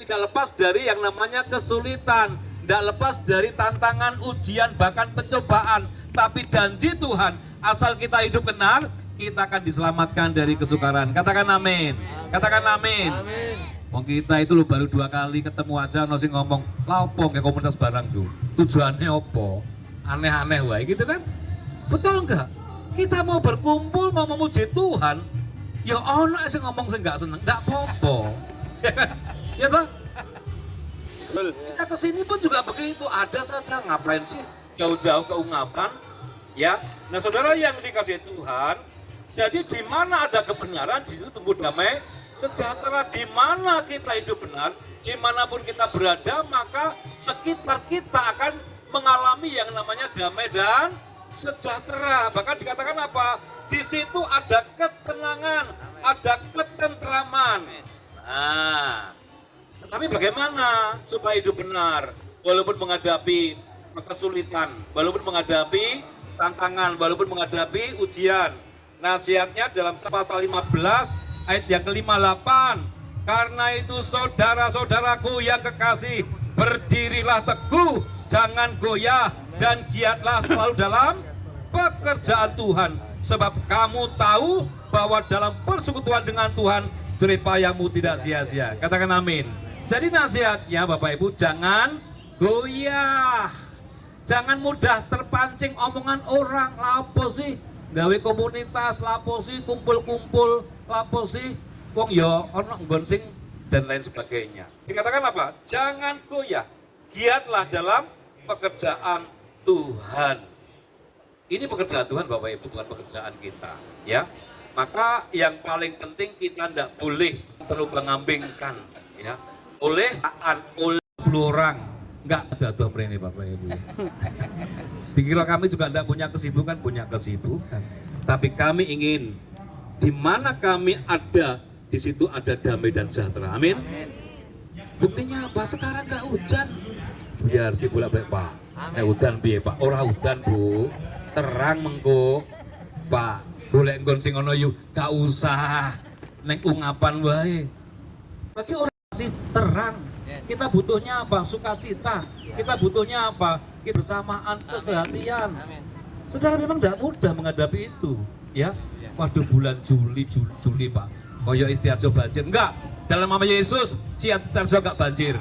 tidak lepas dari yang namanya kesulitan, tidak lepas dari tantangan, ujian, bahkan pencobaan. Tapi janji Tuhan, asal kita hidup benar, kita akan diselamatkan dari kesukaran. Katakan amin. Katakan amin. Wong kita itu lo baru 2 kali ketemu aja nasi ngomong lapo kayak komunitas barang tuh. Tujuannya apa? Aneh-aneh wae gitu kan? Betul enggak? Kita mau berkumpul, mau memuji Tuhan, ya ono sing ngomong sing enggak seneng, enggak apa-apa. Ya toh? Kita kesini pun juga begitu, ada saja ngapain sih jauh-jauh ke ungkapan, ya. Nah saudara yang dikasih Tuhan, jadi di mana ada kebenaran, di situ tumbuh damai sejahtera. Di mana kita hidup benar, dimanapun kita berada, maka sekitar kita akan mengalami yang namanya damai dan sejahtera. Bahkan dikatakan apa? Di situ ada ketenangan, ada ketentraman. Nah, tetapi bagaimana supaya hidup benar? Walaupun menghadapi kesulitan, walaupun menghadapi tantangan, walaupun menghadapi ujian. Nasihatnya dalam pasal 15 ayat yang ke-58. Karena itu saudara-saudaraku yang kekasih, berdirilah teguh, jangan goyah, dan giatlah selalu dalam pekerjaan Tuhan. Sebab kamu tahu bahwa dalam persekutuan dengan Tuhan, jeripayamu tidak sia-sia. Katakan amin. Jadi nasihatnya Bapak Ibu, jangan goyah. Jangan mudah terpancing omongan orang. Lapo sih gawe komunitas, lapo sih kumpul-kumpul, lapo sih wong ya ono nggon sing dan lain sebagainya. Dikatakan apa? Jangan goyah. Giatlah dalam pekerjaan Tuhan. Ini pekerjaan Tuhan Bapak Ibu, bukan pekerjaan kita, ya. Maka yang paling penting kita tidak boleh terombang-ambingkan, ya. Oleh 10 orang, enggak ada tuh ini Bapak Ibu. Dikira kami juga tidak punya kesibukan, tapi kami ingin di mana kami ada, di situ ada damai dan sejahtera. Amin. Buktinya apa? Sekarang enggak hujan. Biar sih bolak-balik Pak. Hujan piye Pak? Ora hujan Bu, terang mengko Pak. Boleh nggon sing ngono yu, gak usah neng ungkapan wae. Bagi orang sih terang. Kita butuhnya apa? Sukacita. Kita butuhnya apa? Kebersamaan, kesehatian. Saudara memang tidak mudah menghadapi itu, ya. Waduh bulan Juli Pak. Koyo Istiarjo banjir. Enggak. Dalam nama Yesus, Istiarjo enggak banjir.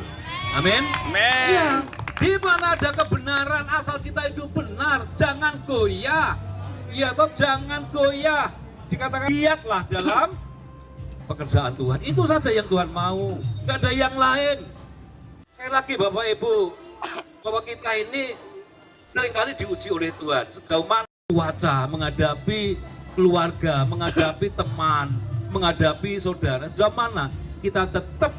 Amin.
Amin.
Ya. Di mana ada kebenaran, asal kita hidup benar, jangan goyah. Iya toh, jangan goyah. Dikatakan giatlah dalam pekerjaan Tuhan. Itu saja yang Tuhan mau. Tidak ada yang lain. Sekali lagi Bapak Ibu, bahwa kita ini seringkali diuji oleh Tuhan. Sejauh mana cuaca menghadapi keluarga, menghadapi teman, menghadapi saudara. Sejauh mana kita tetap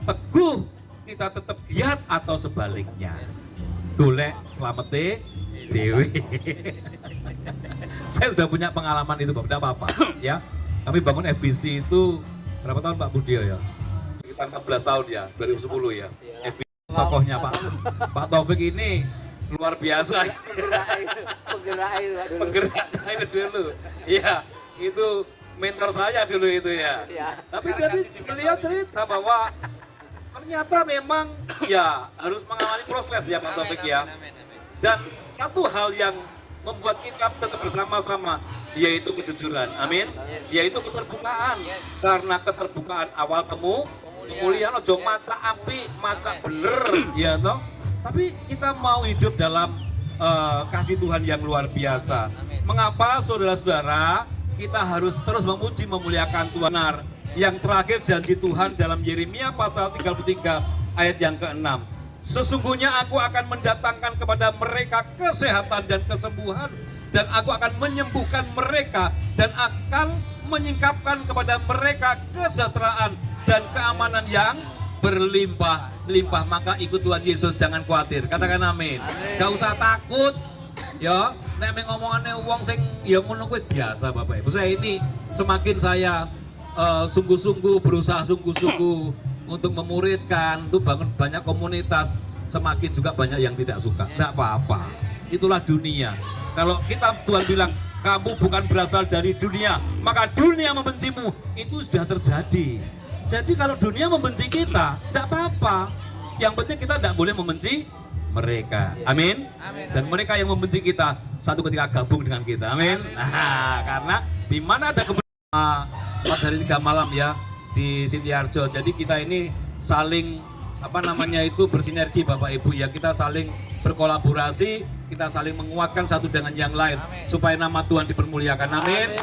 teguh, kita tetap giat atau sebaliknya. Golek selamete dewi. Saya sudah punya pengalaman itu, Bapak. Tidak apa-apa, ya. Kami bangun FBC itu berapa tahun Pak Budio ya? Sekitar 14 tahun ya, 2010 ya. FBC tokohnya Pak Taufik ini luar biasa. Penggerak dulu. Iya, itu mentor saya dulu itu ya. Tapi dari beliau cerita bahwa ternyata memang ya harus mengalami proses ya Pak Taufik ya. Dan satu hal yang membuat kita tetap bersama-sama yaitu kejujuran, amin, yaitu keterbukaan. Karena keterbukaan awal kemuliaan ojo maca api, maca bener ya toh. Tapi kita mau hidup dalam kasih Tuhan yang luar biasa. Mengapa saudara-saudara kita harus terus memuji memuliakan Tuhan? Benar. Yang terakhir janji Tuhan dalam Yeremia pasal 33 ayat yang ke-6. Sesungguhnya aku akan mendatangkan kepada mereka kesehatan dan kesembuhan, dan aku akan menyembuhkan mereka dan akan menyingkapkan kepada mereka kesejahteraan dan keamanan yang berlimpah-limpah. Maka ikut Tuhan Yesus, jangan khawatir. Katakan amin. Gak usah takut. Ya, nek ngomongannya wong sing ya ngono wis biasa Bapak Ibu. Saya ini semakin saya sungguh-sungguh berusaha sungguh-sungguh untuk memuridkan, untuk bangun banyak komunitas, semakin juga banyak yang tidak suka. Tidak apa-apa, itulah dunia. Kalau kita Tuhan bilang kamu bukan berasal dari dunia, maka dunia membencimu, itu sudah terjadi. Jadi kalau dunia membenci kita, tidak apa-apa. Yang penting kita tidak boleh membenci mereka, amin. Dan mereka yang membenci kita satu ketika gabung dengan kita, amin. Nah, karena di mana ada kebenaran. 4 hari 3 malam ya di Sitiarjo. Jadi kita ini saling bersinergi Bapak Ibu ya, kita saling berkolaborasi, kita saling menguatkan satu dengan yang lain supaya nama Tuhan dipermuliakan. Amin.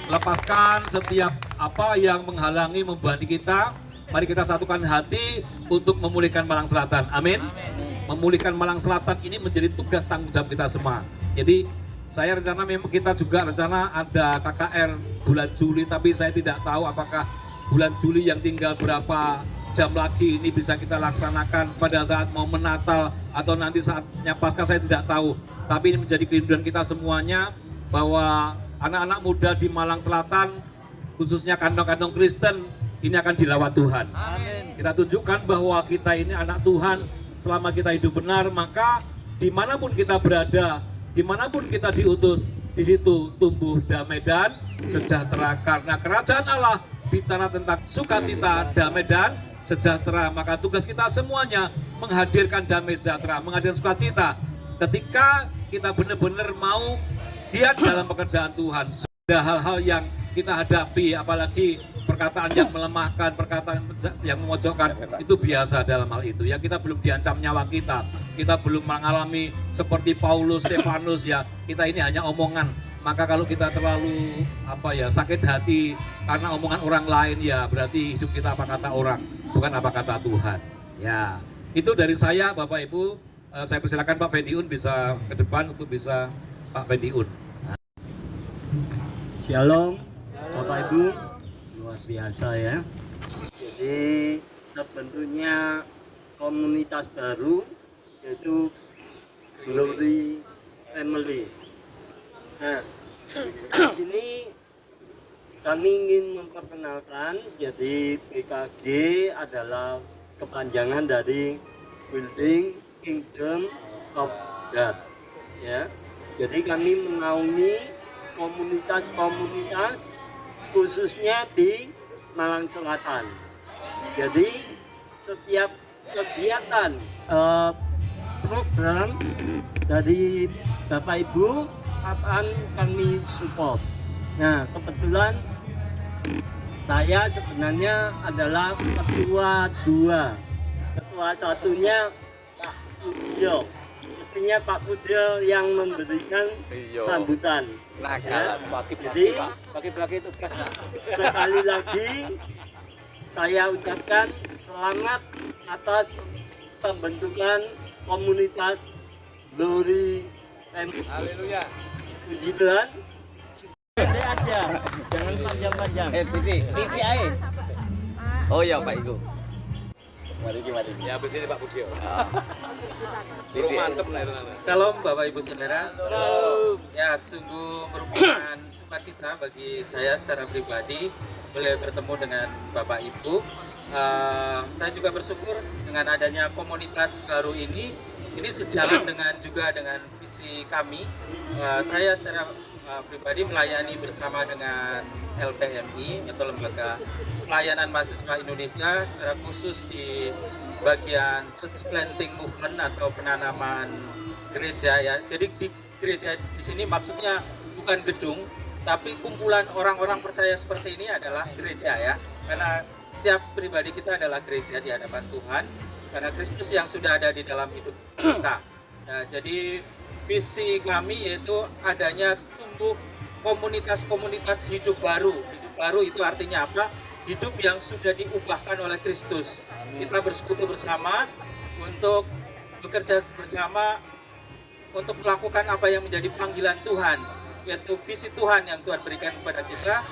Lepaskan setiap apa yang menghalangi membebani kita. Mari kita satukan hati untuk memulihkan Malang Selatan. Amin. Memulihkan Malang Selatan ini menjadi tugas tanggung jawab kita semua. Jadi saya rencana memang kita juga rencana ada KKR bulan Juli, tapi saya tidak tahu apakah bulan Juli yang tinggal berapa jam lagi ini bisa kita laksanakan pada saat mau Natal atau nanti saatnya Paskah, saya tidak tahu. Tapi ini menjadi kerinduan kita semuanya bahwa anak-anak muda di Malang Selatan, khususnya kantong-kantong Kristen, ini akan dilawat Tuhan. Amin. Kita tunjukkan bahwa kita ini anak Tuhan. Selama kita hidup benar, maka dimanapun kita berada, dimanapun kita diutus, di situ tumbuh damai dan sejahtera. Karena kerajaan Allah bicara tentang sukacita, damai dan sejahtera. Maka tugas kita semuanya menghadirkan damai sejahtera, menghadirkan sukacita. Ketika kita benar-benar mau giat dalam pekerjaan Tuhan, sudah hal-hal yang kita hadapi, apalagi perkataan yang melemahkan, perkataan yang memojokkan, itu biasa dalam hal itu. Ya, kita belum diancam nyawa kita belum mengalami seperti Paulus, Stefanus ya. Kita ini hanya omongan. Maka kalau kita terlalu sakit hati karena omongan orang lain, ya berarti hidup kita apa kata orang, bukan apa kata Tuhan. Ya, itu dari saya Bapak Ibu. Saya persilakan Pak Fendiun bisa ke depan untuk bisa Pak Fendiun.
Shalom Bapak Ibu, luar biasa ya. Jadi terbentuknya komunitas baru yaitu Glory Family. Nah, di sini kami ingin memperkenalkan, jadi BKG adalah kepanjangan dari Building Kingdom of God. Ya, jadi kami menaungi komunitas-komunitas khususnya di Malang Selatan. Jadi setiap kegiatan program dari Bapak Ibu akan kami support. Nah, kebetulan saya sebenarnya adalah ketua 2. Ketua satunya Pak Pudyo. Mestinya Pak Pudyo yang memberikan sambutan. Ya. Jadi
bagi-bagi tugas.
Sekali lagi saya ucapkan selamat atas pembentukan komunitas Glory Family.
Haleluya.
Puji Tuhan. Ini aja, jangan panjang-panjang.
TV aja. Oh ya Pak Igo. Ya habis ini Pak Budio. Belum mantep lah itu.
Salam Bapak Ibu Saudara. Ya, sungguh merupakan sukacita bagi saya secara pribadi boleh bertemu dengan Bapak Ibu. Saya juga bersyukur dengan adanya komunitas baru ini sejalan dengan visi kami. Saya secara pribadi melayani bersama dengan LPMI atau Lembaga pelayanan mahasiswa Indonesia, secara khusus di bagian church planting movement atau penanaman gereja ya. Jadi di gereja di sini maksudnya bukan gedung, tapi kumpulan orang-orang percaya seperti ini adalah gereja ya. Karena setiap pribadi kita adalah gereja di hadapan Tuhan, karena Kristus yang sudah ada di dalam hidup kita. Nah, jadi visi kami yaitu adanya tumbuh komunitas-komunitas hidup baru. Hidup baru itu artinya apa? Hidup yang sudah diubahkan oleh Kristus. Kita bersekutu bersama untuk bekerja bersama untuk melakukan apa yang menjadi panggilan Tuhan, yaitu visi Tuhan yang Tuhan berikan kepada kita,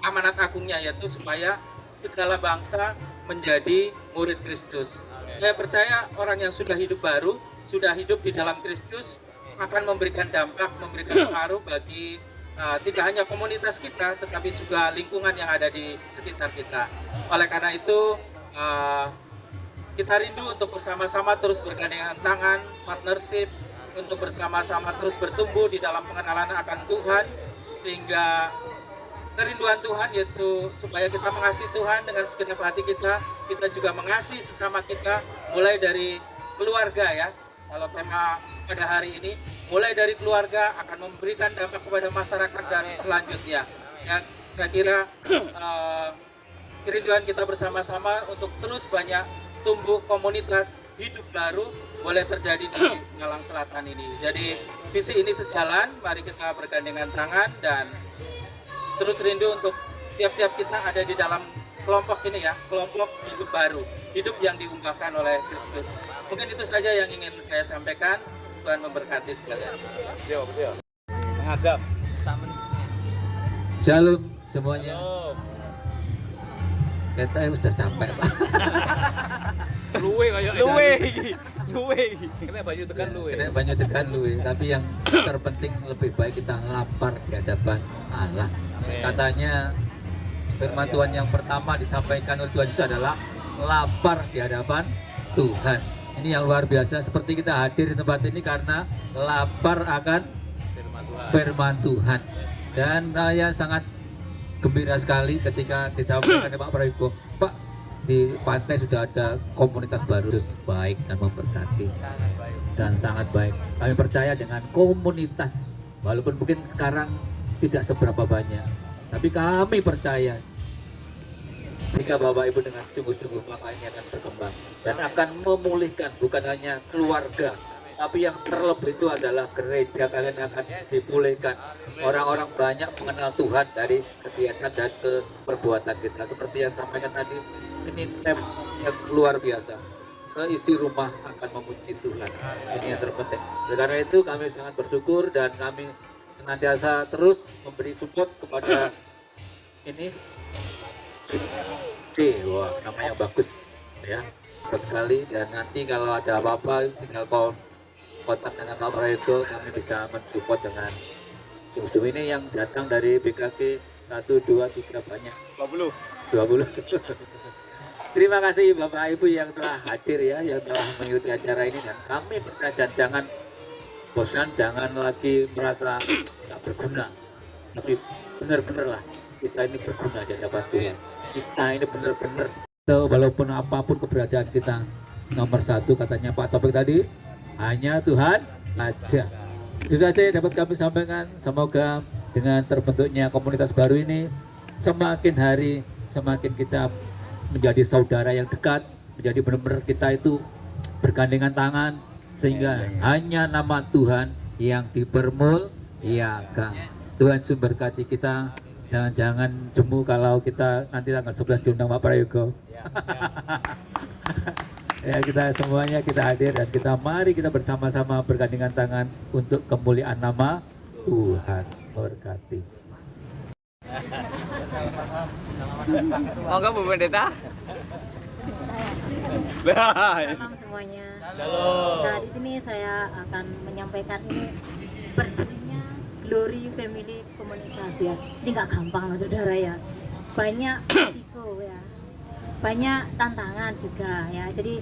amanat agungnya yaitu supaya segala bangsa menjadi murid Kristus. Saya percaya orang yang sudah hidup baru, sudah hidup di dalam Kristus akan memberikan dampak, memberikan pengaruh bagi tidak hanya komunitas kita, tetapi juga lingkungan yang ada di sekitar kita. Oleh karena itu, kita rindu untuk bersama-sama terus bergandengan tangan, partnership, untuk bersama-sama terus bertumbuh di dalam pengenalan akan Tuhan, sehingga kerinduan Tuhan yaitu supaya kita mengasihi Tuhan dengan segenap hati kita juga mengasihi sesama kita, mulai dari keluarga ya. Kalau tema pada hari ini, mulai dari keluarga akan memberikan dampak kepada masyarakat dan selanjutnya. Ya, saya kira kerinduan kita bersama-sama untuk terus banyak tumbuh komunitas hidup baru boleh terjadi di Ngalang Selatan ini. Jadi visi ini sejalan, mari kita bergandengan tangan dan terus rindu untuk tiap-tiap kita ada di dalam kelompok ini ya, kelompok hidup baru, hidup yang diungkapkan oleh Kristus. Mungkin itu saja yang ingin saya sampaikan. Tuhan memberkati sekalian.
Ngajak.
Shalom semuanya. Kita sudah sampai Pak.
Luwe kayak luwe. Kena banyu tekan luwe.
Kena banyak tekan luwe. Tapi yang terpenting lebih baik kita lapar di hadapan Allah. Katanya firman Tuhan yang pertama disampaikan oleh Tuhan Yesus adalah lapar di hadapan Tuhan. Ini yang luar biasa, seperti kita hadir di tempat ini karena lapar akan firman Tuhan. Dan saya sangat gembira sekali ketika disampaikan Pak Prayogo, Pak, di pantai sudah ada komunitas baru, baik dan memberkati dan sangat baik. Kami percaya dengan komunitas, walaupun mungkin sekarang tidak seberapa banyak, tapi kami percaya jika Bapak Ibu dengan sungguh-sungguh, maka ini akan berkembang dan akan memulihkan bukan hanya keluarga, tapi yang terlebih itu adalah gereja kalian akan dipulihkan. Orang-orang banyak mengenal Tuhan dari kegiatan dan perbuatan kita. Seperti yang sampaikan tadi, ini tem yang luar biasa. Seisi rumah akan memuji Tuhan. Ini yang terpenting. Oleh karena itu kami sangat bersyukur dan kami senantiasa terus memberi support kepada ini. Wah, namanya bagus ya, bagus sekali. Dan nanti kalau ada apa-apa tinggal kontak dengan Pak Prayogo, kami bisa mensupport dengan sungguh ini yang datang dari BKK 1, 2, 3 banyak 20. Terima kasih Bapak Ibu yang telah hadir ya, yang telah mengikuti acara ini, dan kami dan jangan bosan, jangan lagi merasa tak berguna, tapi benar-benar lah kita ini berguna di hadapan Tuhan. Kita ini benar-benar, walaupun apapun keberadaan kita, nomor satu katanya Pak Topik tadi, hanya Tuhan aja. Itu saja yang dapat kami sampaikan. Semoga dengan terbentuknya komunitas baru ini, semakin hari semakin kita menjadi saudara yang dekat, menjadi benar-benar kita itu bergandengan tangan, sehingga hanya nama Tuhan yang dipermuliakan. Tuhan memberkati kita. Dan jangan jemu kalau kita nanti tanggal 11 diundang Pak Prayogo. Ya, kita semuanya kita hadir dan mari kita bersama-sama bergandengan tangan untuk kemuliaan nama Tuhan. Berkati.
Monggo Bu Pendeta.
Salam semuanya. Nah, di sini saya akan menyampaikan ini berjudulnya Glory Family Komunitas ya. Ini nggak gampang saudara ya. Banyak risiko ya. Banyak tantangan juga ya. Jadi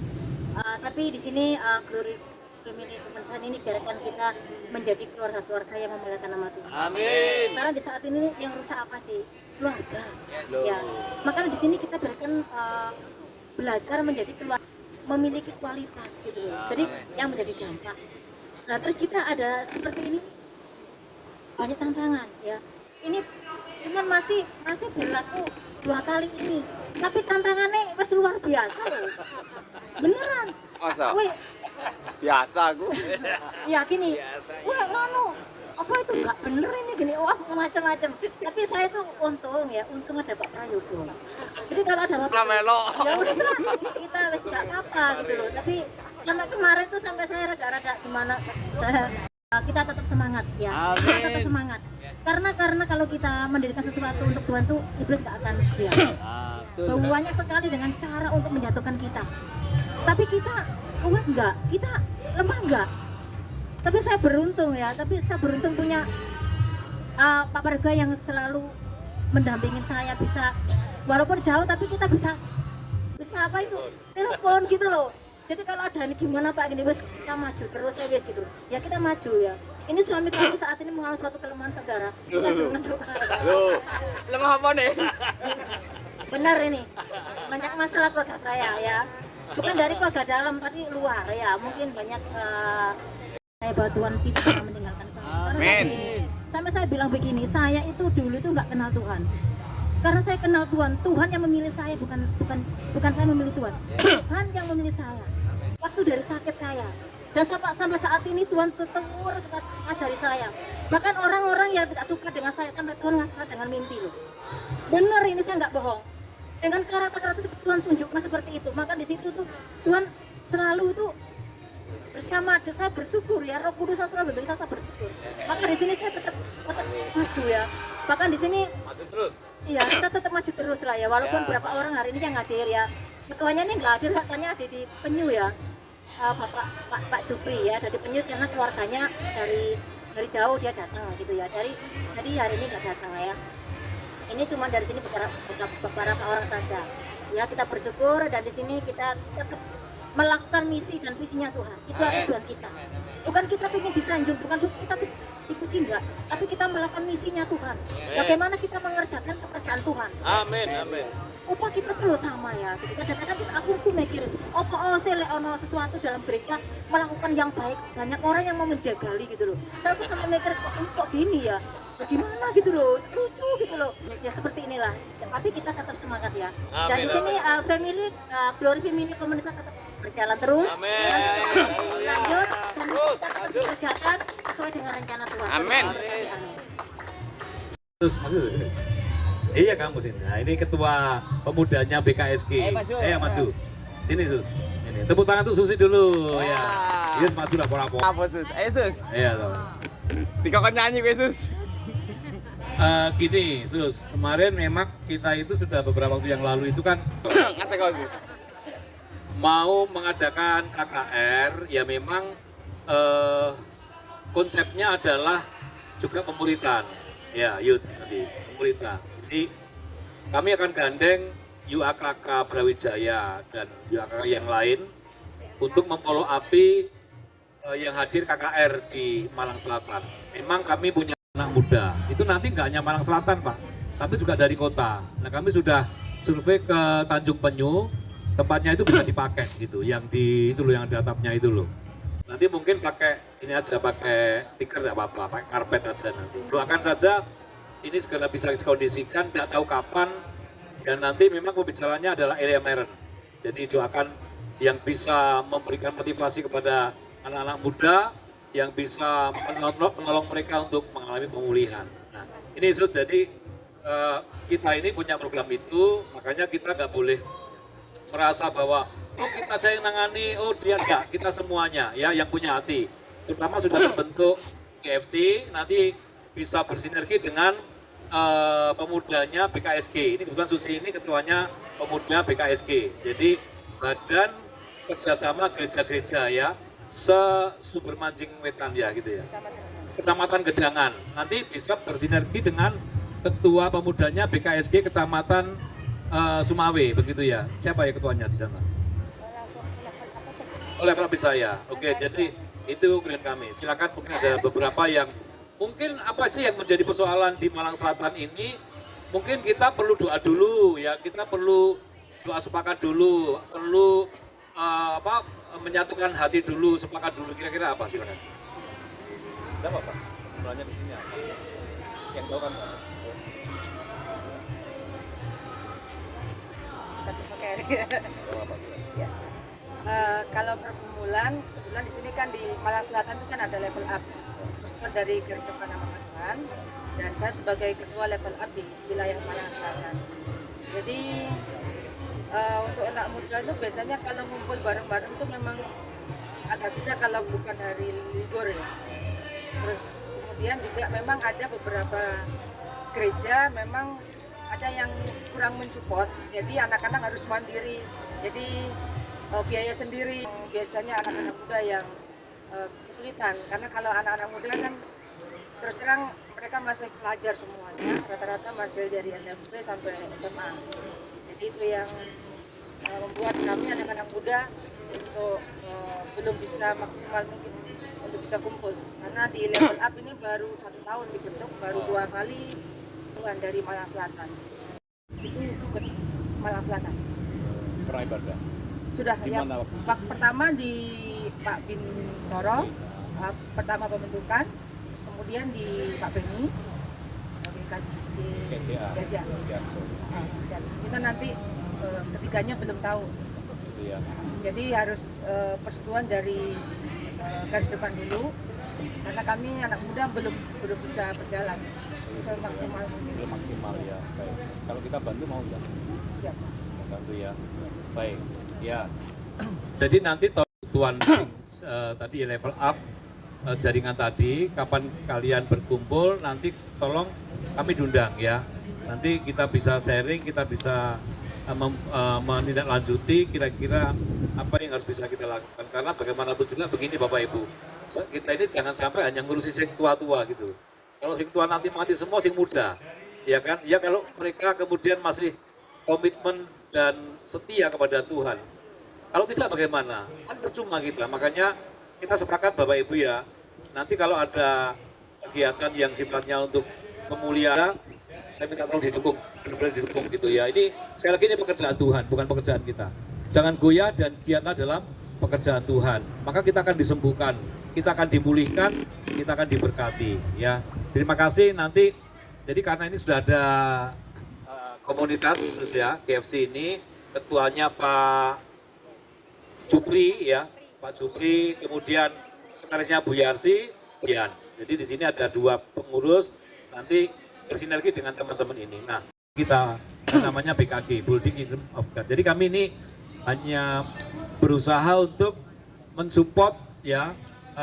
tapi di sini Glory Family Komunitas ini biarkan kita menjadi keluarga-keluarga yang memuliakan nama Tuhan.
Amin.
Karena di saat ini yang rusak apa sih? keluarga. Ya, makanya di sini kita berikan belajar menjadi keluarga, memiliki kualitas gitu loh. Jadi yang menjadi dampak. Nah, terus kita ada seperti ini banyak tantangan ya. Ini cuman masih berlaku 2 kali ini. Tapi tantangannya wes luar biasa loh. Beneran.
Masa?
Weh,
Biasa aku.
ya gini. Wah, nganu apa itu nggak bener ini gini, wah macam-macam. Tapi saya tuh untung ada Pak Prayogo. Jadi kalau ada Bapak
Melo.
ya wes lah, kita wes nggak apa gitu loh. Tapi sampai kemarin tuh sampai saya rada-rada gimana, kita tetap semangat ya. Kita tetap semangat. Karena kalau kita mendirikan sesuatu untuk Tuhan tuh iblis nggak akan diam. Banyak sekali dengan cara untuk menjatuhkan kita. Tapi kita kuat nggak? Kita lemah nggak? Tapi saya beruntung punya Pak Parga yang selalu mendampingin saya, bisa walaupun jauh tapi kita bisa apa itu telepon gitu loh. Jadi kalau ada ini gimana Pak gini, wes kita maju terus ya wes gitu. Ya kita maju ya. Ini suami kami saat ini mengalami suatu kelemahan saudara. Kita jangan doa.
Loh, lemah apa nih?
Benar ini. Banyak masalah keluarga saya ya. Bukan dari keluarga dalam tapi luar ya. Mungkin banyak saya Tuhan tidak pernah meninggalkan saya. Karena saya begini, sampai saya bilang begini, saya itu dulu itu nggak kenal Tuhan. Karena saya kenal Tuhan, Tuhan yang memilih saya, bukan saya memilih Tuhan. Tuhan yang memilih saya. Waktu dari sakit saya. Dan sampai saat ini Tuhan terus ngajari saya. Bahkan orang-orang yang tidak suka dengan saya, sampai Tuhan ngasih saya dengan mimpi loh. Bener ini saya nggak bohong. Dengan karakter Tuhan tunjukkan seperti itu. Maka di situ tuh Tuhan selalu itu bersama saya bersyukur ya, Roh Kudus selalu membimbing saya bersyukur. Maka di sini saya tetap maju ya. Bahkan di sini
Maju terus.
iya, kita tetap maju terus lah ya. Walaupun beberapa orang hari ini yang hadir ya. Ketuanya ini nggak hadir, katanya ada di Penyu ya. Pak Jupri ya, dari Penyu karena keluarganya dari jauh dia datang gitu ya. Jadi hari ini nggak datang ya. Ini cuma dari sini beberapa orang saja. Ya kita bersyukur dan di sini kita tetap melakukan misi dan visinya Tuhan. Itulah tujuan kita. Bukan kita ingin disanjung, bukan kita dipuji enggak, tapi kita melakukan misinya Tuhan. Bagaimana kita mengerjakan pekerjaan Tuhan.
Amin, amin.
Upah kita tuh loh sama ya. Kadang-kadang aku tuh mikir, saya ono sesuatu dalam gereja melakukan yang baik, banyak orang yang mau menjagali gitu loh. Saya tuh sampai mikir kok gini ya. Bagaimana gitu loh, lucu gitu loh. Ya seperti inilah. Tapi kita tetap semangat ya. Dan di sini Glory Family komunitas tetap berjalan terus.
Amin.
Nanti kita lanjut dan kita tetap dikerjakan sesuai dengan rencana Tuhan.
Amin.
Amin.
Terus masuk sini. Iya kamu sini. Nah, ini ketua pemudanya BKSG. Maju. Sini Sus. Ini tepuk tangan tuh Susi dulu ya. Yes maju lah pora-pora.
Apa Sus? Ayo Sus.
Iya toh.
Dikokon nyanyi gue Sus.
Gini Sus, kemarin memang kita itu sudah beberapa waktu yang lalu itu kan
Ngate kau Sus.
mau mengadakan KKR, ya memang konsepnya adalah juga pemuritan, ya youth tadi pemuritan. Jadi kami akan gandeng UAKK Brawijaya dan UAKK yang lain untuk memfollow upi yang hadir KKR di Malang Selatan. Memang kami punya anak muda, itu nanti nggak hanya Malang Selatan Pak, tapi juga dari kota. Nah kami sudah survei ke Tanjung Penyu, tempatnya itu bisa dipakai gitu, yang di itu loh, yang ada atapnya itu loh. Nanti mungkin pakai ini aja, pakai tikar nggak apa-apa, pakai karpet aja nanti. Doakan saja ini segala bisa dikondisikan, tidak tahu kapan, dan nanti memang pembicaranya adalah Elia Meren. Jadi doakan yang bisa memberikan motivasi kepada anak-anak muda, yang bisa menolong mereka untuk mengalami pemulihan. Nah, ini Sus, jadi kita ini punya program itu, makanya kita nggak boleh merasa bahwa kita aja yang nangani, dia enggak, kita semuanya ya yang punya hati. Terutama sudah terbentuk KFC, nanti bisa bersinergi dengan pemudanya BKSG. Ini kebetulan Susi ini ketuanya pemuda BKSG. Jadi badan kerjasama gereja-gereja ya, se-Sumber Manjing Wetan ya gitu ya. Kecamatan Gedangan. Nanti bisa bersinergi dengan ketua pemudanya BKSG Kecamatan Sumawe begitu ya. Siapa ya ketuanya di sana? Oleh Frabi saya. Oke, jadi itu klien kami. Silakan, mungkin ada beberapa yang mungkin apa sih yang menjadi persoalan di Malang Selatan ini mungkin kita perlu doa dulu ya, kita perlu doa sepakat dulu, perlu menyatukan hati dulu, sepakat dulu, kira-kira apa silakan.
Tidak apa-apa, mulanya di sini apa? Yang tahu kan?
Kalau pergumulan, kebetulan di sini kan di Malang Selatan itu kan ada level up, terus kan dari garis depan nama Tuhan, dan saya sebagai ketua level up di wilayah Malang Selatan. Jadi untuk anak muda itu biasanya kalau ngumpul bareng-bareng itu memang agak susah kalau bukan hari libur ya. Terus kemudian juga memang ada beberapa gereja memang ada yang kurang mensupport, jadi anak-anak harus mandiri. Jadi biaya sendiri, biasanya anak-anak muda yang kesulitan, karena kalau anak-anak muda kan terus terang mereka masih pelajar semuanya, rata-rata masih dari SMP sampai SMA. Jadi itu yang membuat kami anak-anak muda untuk belum bisa maksimal mungkin untuk bisa kumpul, karena di level up ini baru 1 tahun dibentuk, baru 2 kali bukan dari Malang Selatan. Itu ikut Malang Selatan.
Pernah ibadah?
Sudah ya, pertama di Pak Bintoro, pertama pembentukan, terus kemudian di Pak Beni, di Gajah. Dan kita nanti ketiganya belum tahu.
Iya.
Jadi harus persetujuan dari garis depan dulu, karena kami anak muda belum bisa berjalan semaksimal mungkin.
Belum maksimal ya. Baik. Kalau kita bantu mau nggak?
Siap.
Bantu ya. Baik. Ya.
Jadi nanti Tuan tadi level up jaringan tadi, kapan kalian berkumpul nanti tolong kami diundang ya. Nanti kita bisa sharing, kita bisa menindaklanjuti kira-kira apa yang harus bisa kita lakukan. Karena bagaimanapun juga begini Bapak Ibu, kita ini jangan sampai hanya ngurusi sing tua-tua gitu. Kalau sing tua nanti mati semua sing muda, ya kan? Ya kalau mereka kemudian masih komitmen dan setia kepada Tuhan. Kalau tidak bagaimana? Kan percuma kita. Makanya kita sepakat Bapak Ibu ya, nanti kalau ada kegiatan yang sifatnya untuk kemuliaan, saya minta tolong didukung, benar-benar didukung gitu ya. Ini sekali lagi ini pekerjaan Tuhan, bukan pekerjaan kita. Jangan goyah dan giatlah dalam pekerjaan Tuhan. Maka kita akan disembuhkan, kita akan dimulihkan, kita akan diberkati ya. Terima kasih nanti. Jadi karena ini sudah ada komunitas ya KFC ini, ketuanya Pak Jupri ya, Pak Jupri, kemudian sekretarisnya Bu Yarsi, Dian. Jadi di sini ada 2 pengurus, nanti bersinergi dengan teman-teman ini. Nah, kita namanya BKG, Building Kingdom of God. Jadi kami ini hanya berusaha untuk mensupport ya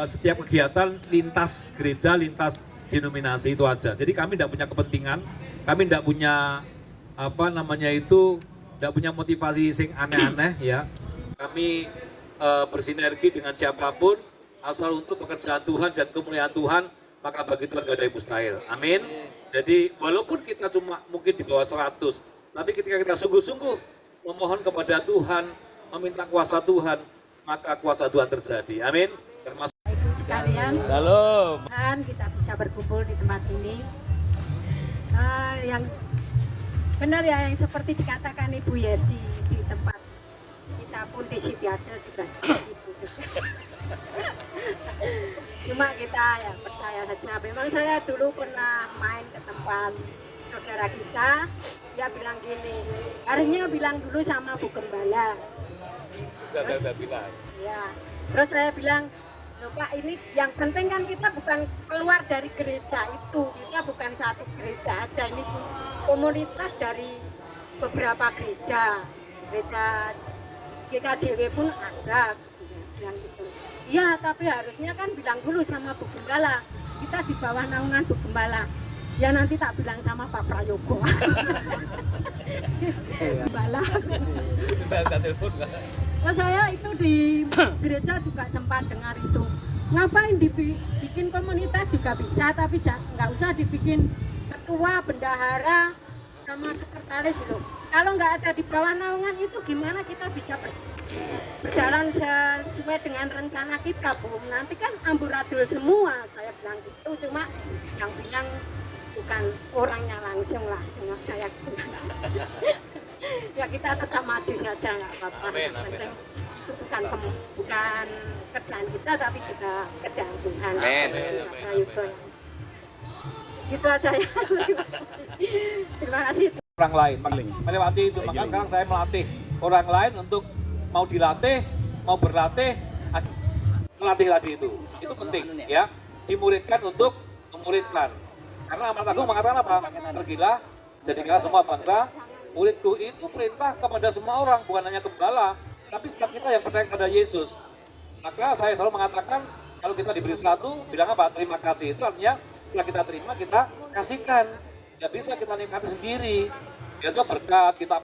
setiap kegiatan lintas gereja, lintas denominasi itu aja. Jadi kami tidak punya kepentingan, kami tidak punya tidak punya motivasi sing aneh-aneh ya. Kami bersinergi dengan siapapun asal untuk pekerjaan Tuhan dan kemuliaan Tuhan, maka bagi Tuhan gak ada yang mustahil. Amin. Jadi walaupun kita cuma mungkin di bawah 100, tapi ketika kita sungguh-sungguh memohon kepada Tuhan, meminta kuasa Tuhan, maka kuasa Tuhan terjadi. Amin. Termasuk
Ibu sekalian,
Shalom.
Tuhan kita bisa berkumpul di tempat ini. Yang benar ya, yang seperti dikatakan Ibu Yersi di tempat kita pun di Sitiarjo juga begitu juga. Cuma kita ya percaya saja. Memang saya dulu pernah main ke tempat saudara kita, dia bilang gini, harusnya bilang dulu sama Bu Gembala.
Sudah saya bilang.
Ya, terus saya bilang, loh Pak, ini yang penting kan kita bukan keluar dari gereja itu, kita bukan satu gereja aja, ini komunitas dari beberapa gereja GKJW pun ada, bilang gitu. Iya, tapi harusnya kan bilang dulu sama Bu Gembala, kita di bawah naungan Bu Gembala. Ya nanti tak bilang sama Pak Prayogo. Gembala.
Sudah telepon nggak?
Nah, saya itu di gereja juga sempat dengar itu. Ngapain dibikin komunitas juga bisa, tapi nggak usah dibikin ketua, bendahara, sama sekretaris loh. Kalau nggak ada di bawah naungan itu gimana kita bisa berjalan sesuai dengan rencana kita, Bu? Nanti kan amburadul semua, saya bilang gitu. Cuma yang bilang
bukan orangnya langsung lah, cuma saya ya kita tetap maju saja nggak apa-apa. Yang penting itu bukan kerjaan kita tapi juga kerjaan Tuhan. Gitu aja ya. Terima kasih.
Orang lain melewati itu, maka sekarang saya melatih orang lain untuk mau dilatih, mau berlatih, melatih tadi itu penting ya, dimuridkan untuk memuridkan. Karena Amat Agung mengatakan apa? Pergilah, jadikanlah semua bangsa muridku. Itu perintah kepada semua orang, bukan hanya gembala, tapi setiap kita yang percaya kepada Yesus. Maka saya selalu mengatakan, kalau kita diberi sesuatu, bilang apa? Terima kasih. Itu artinya setelah kita terima, kita kasihkan. Ya bisa kita nikmati sendiri. Itu berkat kita.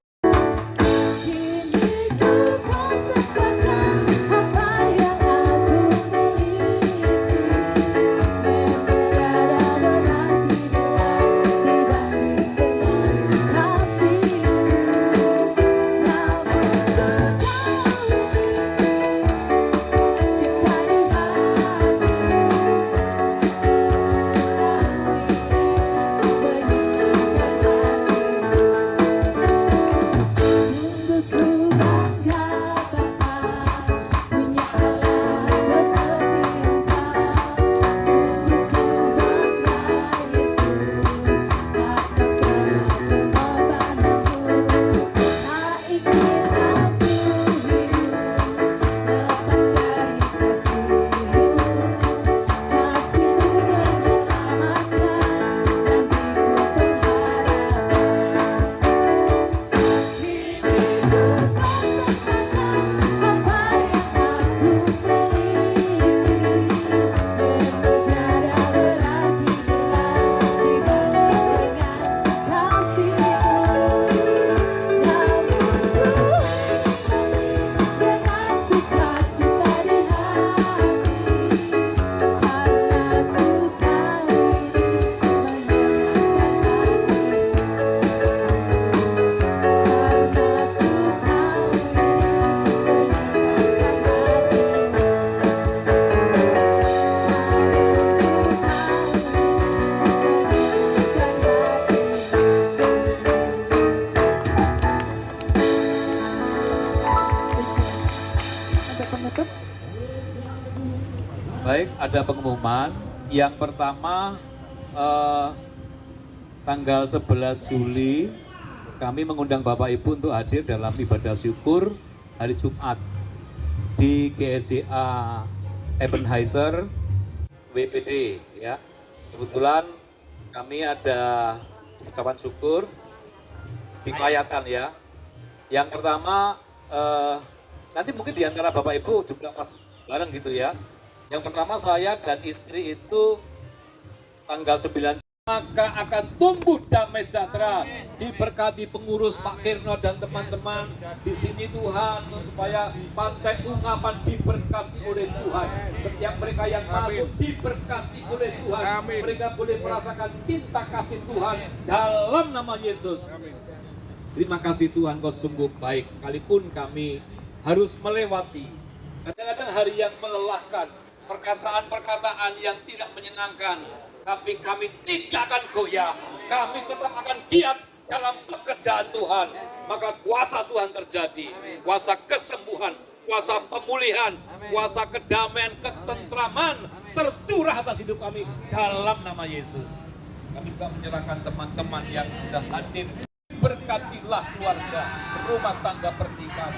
Baik, ada pengumuman. Yang pertama, tanggal 11 Juli kami mengundang Bapak Ibu untuk hadir dalam ibadah syukur hari Jumat di GSCA Ebenezer WPD ya. Kebetulan kami ada ucapan syukur dikelayakan ya. Yang pertama nanti mungkin di antara Bapak Ibu juga pas bareng gitu ya. Yang pertama saya dan istri itu tanggal 9 maka akan tumbuh damai sejahtera, diberkati pengurus Pak Kirno dan teman-teman di sini Tuhan, supaya Pantai Ungkapan diberkati oleh Tuhan. Setiap mereka yang masuk diberkati oleh Tuhan. Mereka boleh merasakan cinta kasih Tuhan dalam nama Yesus. Terima kasih Tuhan, Kau sungguh baik. Sekalipun kami harus melewati kadang-kadang hari yang melelahkan, perkataan-perkataan yang tidak menyenangkan, tapi kami tidak akan goyah. Kami tetap akan giat dalam pekerjaan Tuhan. Maka kuasa Tuhan terjadi, kuasa kesembuhan, kuasa pemulihan, kuasa kedamaian, ketentraman tercurah atas hidup kami dalam nama Yesus. Kami juga menyerahkan teman-teman yang sudah hadir. Berkatilah keluarga, rumah tangga, pernikahan,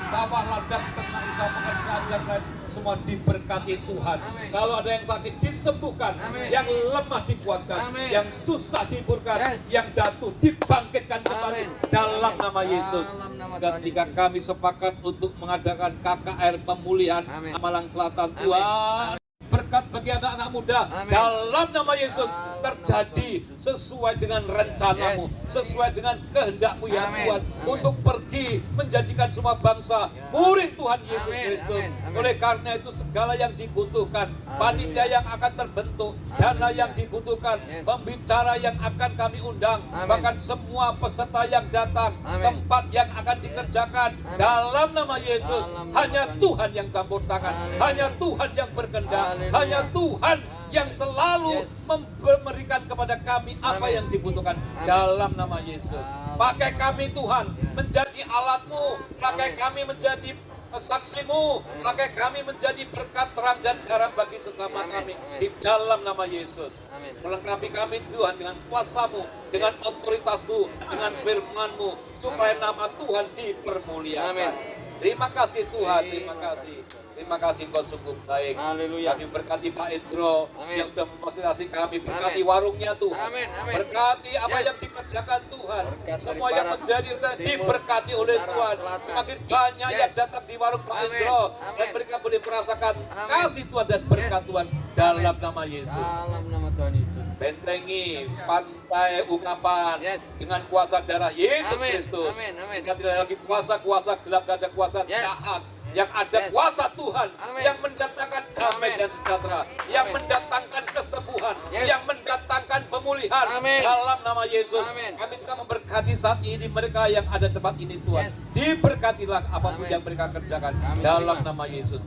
sawah ladang, ternak, usaha pekerjaan dan lain, semua diberkati Tuhan. Kalau ada yang sakit disembuhkan, yang lemah dikuatkan, yang susah dihiburkan, yang jatuh dibangkitkan kembali dalam nama Yesus. Ketika kami sepakat untuk mengadakan KKR pemulihan Malang Selatan, Tuhan berkat bagi anak-anak muda dalam nama Yesus terjadi sesuai dengan rencanamu, sesuai dengan kehendakmu ya Tuhan, untuk pergi menjadikan semua bangsa murid Tuhan Yesus Kristus. Oleh karena itu segala yang dibutuhkan, panitia yang akan terbentuk, dana yang dibutuhkan, pembicara yang akan kami undang, bahkan semua peserta yang datang, tempat yang akan dikerjakan dalam nama Yesus, hanya Tuhan yang campur tangan, hanya Tuhan yang berkehendak, hanya Tuhan yang selalu memberikan kepada kami apa yang dibutuhkan dalam nama Yesus. Pakai kami Tuhan menjadi alatmu, pakai kami menjadi saksimu, pakai kami menjadi berkat terang dan garam bagi sesama kami di dalam nama Yesus. Melengkapi kami Tuhan dengan kuasa-Mu, dengan otoritas-Mu, dengan firman-Mu, supaya nama Tuhan dipermuliakan. Terima kasih Tuhan, terima kasih. Terima kasih Engkau sungguh baik. Kami berkati Pak Indro yang sudah memfasilitasi kami. Berkati warungnya Tuhan. Berkati apa yang dikerjakan Tuhan. Semua yang menjadi diberkati oleh Tuhan. Semakin banyak yang datang di warung Pak Indro. Dan mereka boleh merasakan kasih Tuhan dan berkat Tuhan dalam nama Yesus.
Dalam nama Tuhan Yesus.
Bentengi pantai ungkapan dengan kuasa darah Yesus Kristus. Sehingga tidak lagi kuasa-kuasa gelap dan ada kuasa jahat. Yang ada kuasa Tuhan yang mendatangkan damai dan sejahtera, yang mendatangkan kesembuhan, yang mendatangkan pemulihan dalam nama Yesus. Kami juga memberkati saat ini mereka yang ada di tempat ini Tuhan. Diberkatilah apapun yang mereka kerjakan dalam nama Yesus.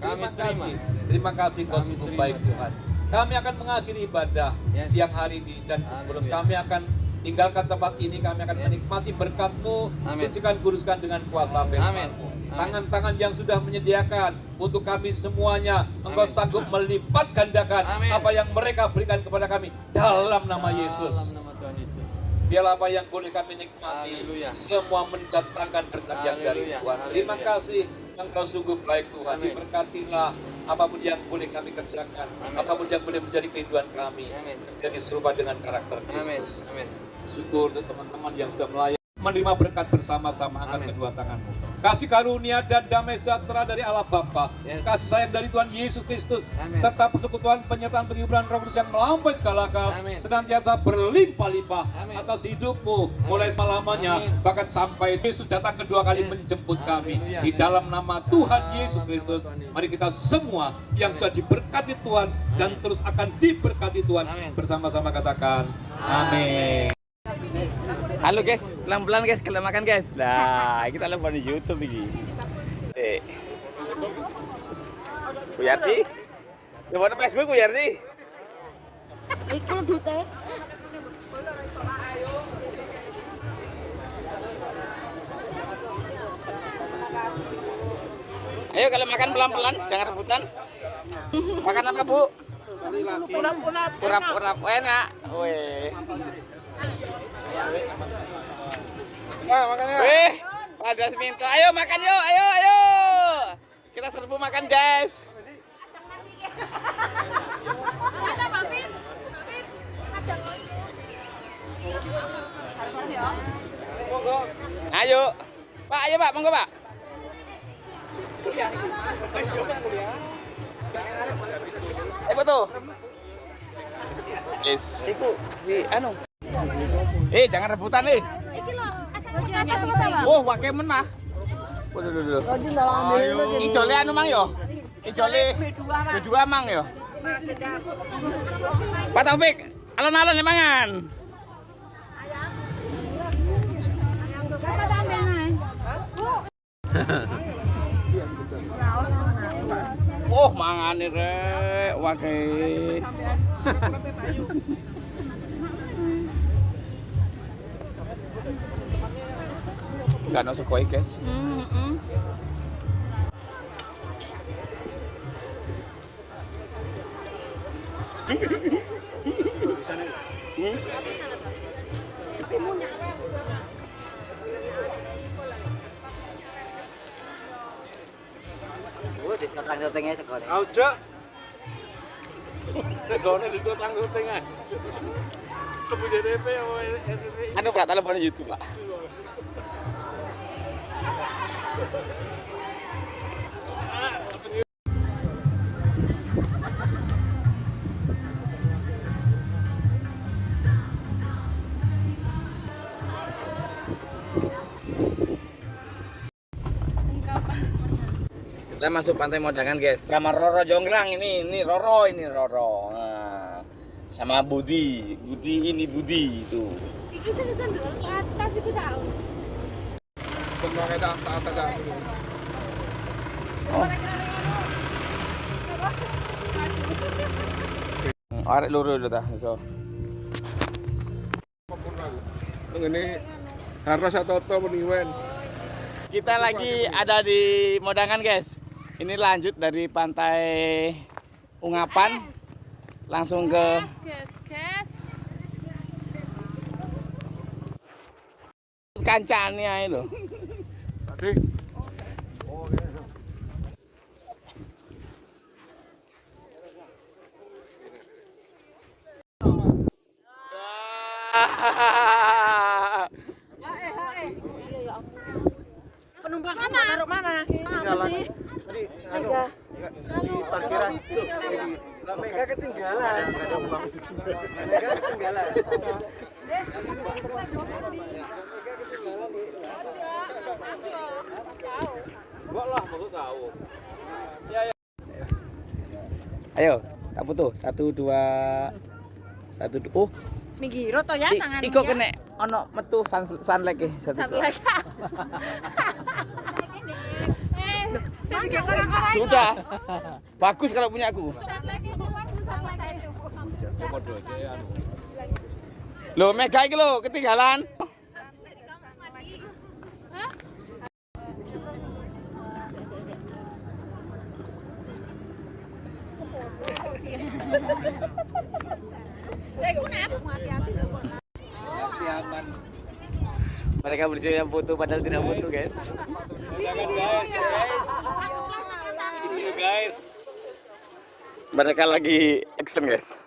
Terima kasih Kau sungguh baik Tuhan. Kami akan mengakhiri ibadah siang hari ini dan sebelum kami akan tinggalkan tempat ini, kami akan menikmati berkat-Mu, sucikan kuduskan dengan kuasa firman-Mu. Tangan-tangan yang sudah menyediakan untuk kami semuanya, Engkau sanggup melipat gandakan apa yang mereka berikan kepada kami dalam nama Yesus. Biarlah apa yang boleh kami nikmati semua mendatangkan berkat yang dari Tuhan. Terima kasih Engkau sungguh baik Tuhan. Diberkatilah apapun yang boleh kami kerjakan, apapun yang boleh menjadi kehidupan kami, menjadi serupa dengan karakter Kristus. Syukur untuk teman-teman yang sudah menerima berkat bersama-sama, angkat kedua tanganmu. Kasih karunia dan damai sejahtera dari Allah Bapa, kasih sayang dari Tuhan Yesus Kristus, serta persekutuan penyertaan penghiburan Roh Kudus yang melampaui segala akal, senantiasa berlimpah-limpah atas hidupmu, mulai selamanya, bahkan sampai Yesus datang kedua kali menjemput kami. Di dalam nama Tuhan Yesus Kristus, mari kita semua yang sudah diberkati Tuhan dan terus akan diberkati Tuhan, bersama-sama katakan amin.
Halo guys, pelan-pelan guys, kalau makan guys. Nah, kita live di YouTube ini. Kuyar sih? Coba di Facebook kuyar sih?
Iku dute.
Ayo kalau makan pelan-pelan, jangan rebutan. Makan apa Bu? Urap-urap enak. Weh. Wih, ada seminto. Ayo makan yuk, ayo. Kita serbu makan guys. Ayo, Pak, ayo Pak, monggo Pak. Tuh. Yes. Iku di anu. Jangan rebutan nih. Oh, wakai menah. Waduh. Ijole anu mang yo. Ijole B2 mang yo. Pak Taufik, alon-alon mangan. Oh, mangane rek, wakai. Enggak no sekoi guys.
Aja. Tegone ditutang tengah. Kemudian DP
Anu Pak, telepon YouTube Pak. Kita masuk Pantai Modangan guys, sama Roro Jonggrang ini Roro. Nah, sama Budi itu.
Iki sing dulu ke atas iku tahu.
Semuanya tak.
Arek loro lho ta iso.
Ngene harus toto meniwen.
Kita lagi ada di Modangan, guys. Ini lanjut dari pantai Ungapan langsung ke kancane ae lho.
Tadi. Oh, gitu.
Penumpang mana? Taruh mana? Apa sih?
Tadi di parkiran tuh. Mega ketinggalan. Enggak ada uang. Mega ketinggalan.
Gua lah mau tahu.
Ayo, tak butuh. 1 2 1 Oh,
Minggiro to ya tangan.
iko kene ono metu sunlight e. Sunlight. Sudah. Bagus kalau punya aku. Loh, Mega iki lho ketinggalan. Mereka bersedia foto padahal tidak foto, guys.
Jangan guys. Itu guys.
Mereka lagi action, guys.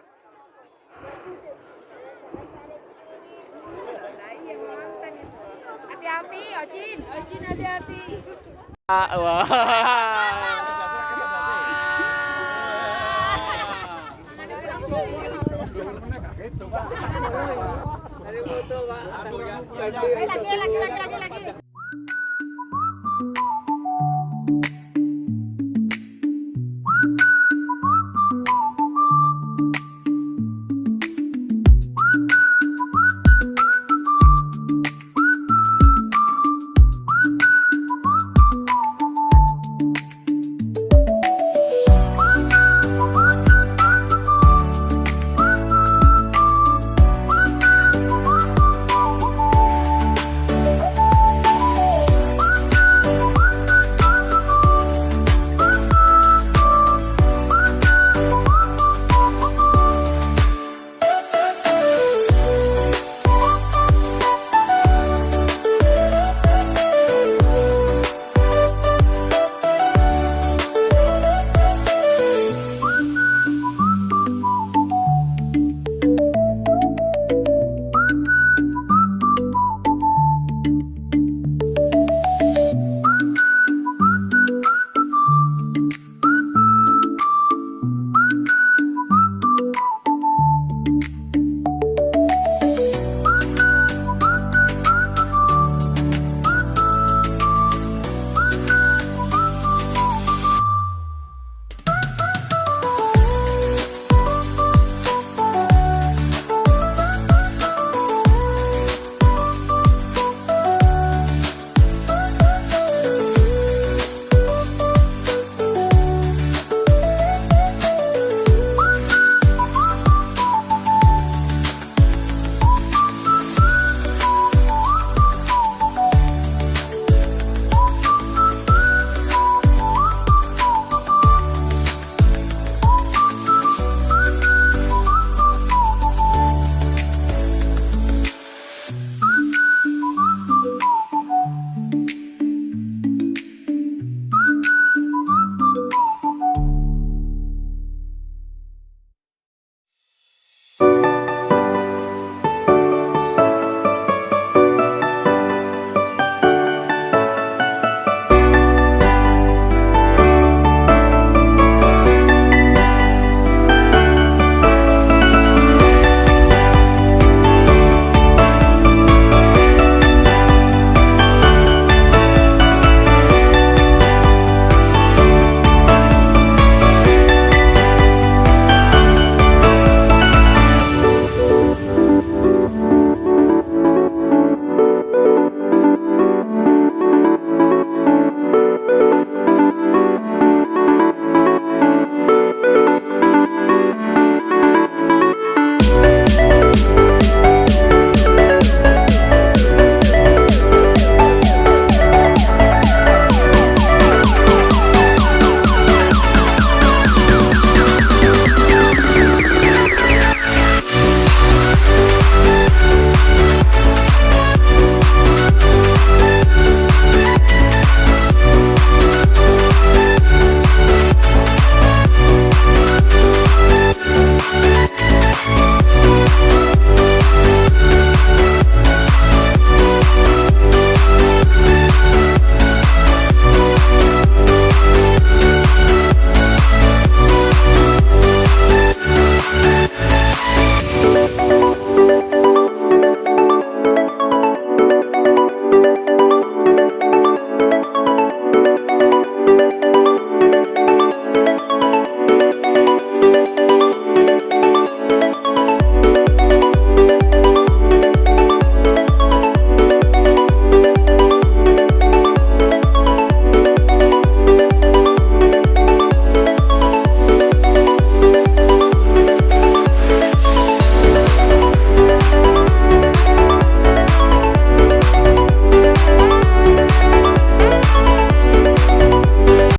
Hati-hati, Ocin hati-hati.
Wah.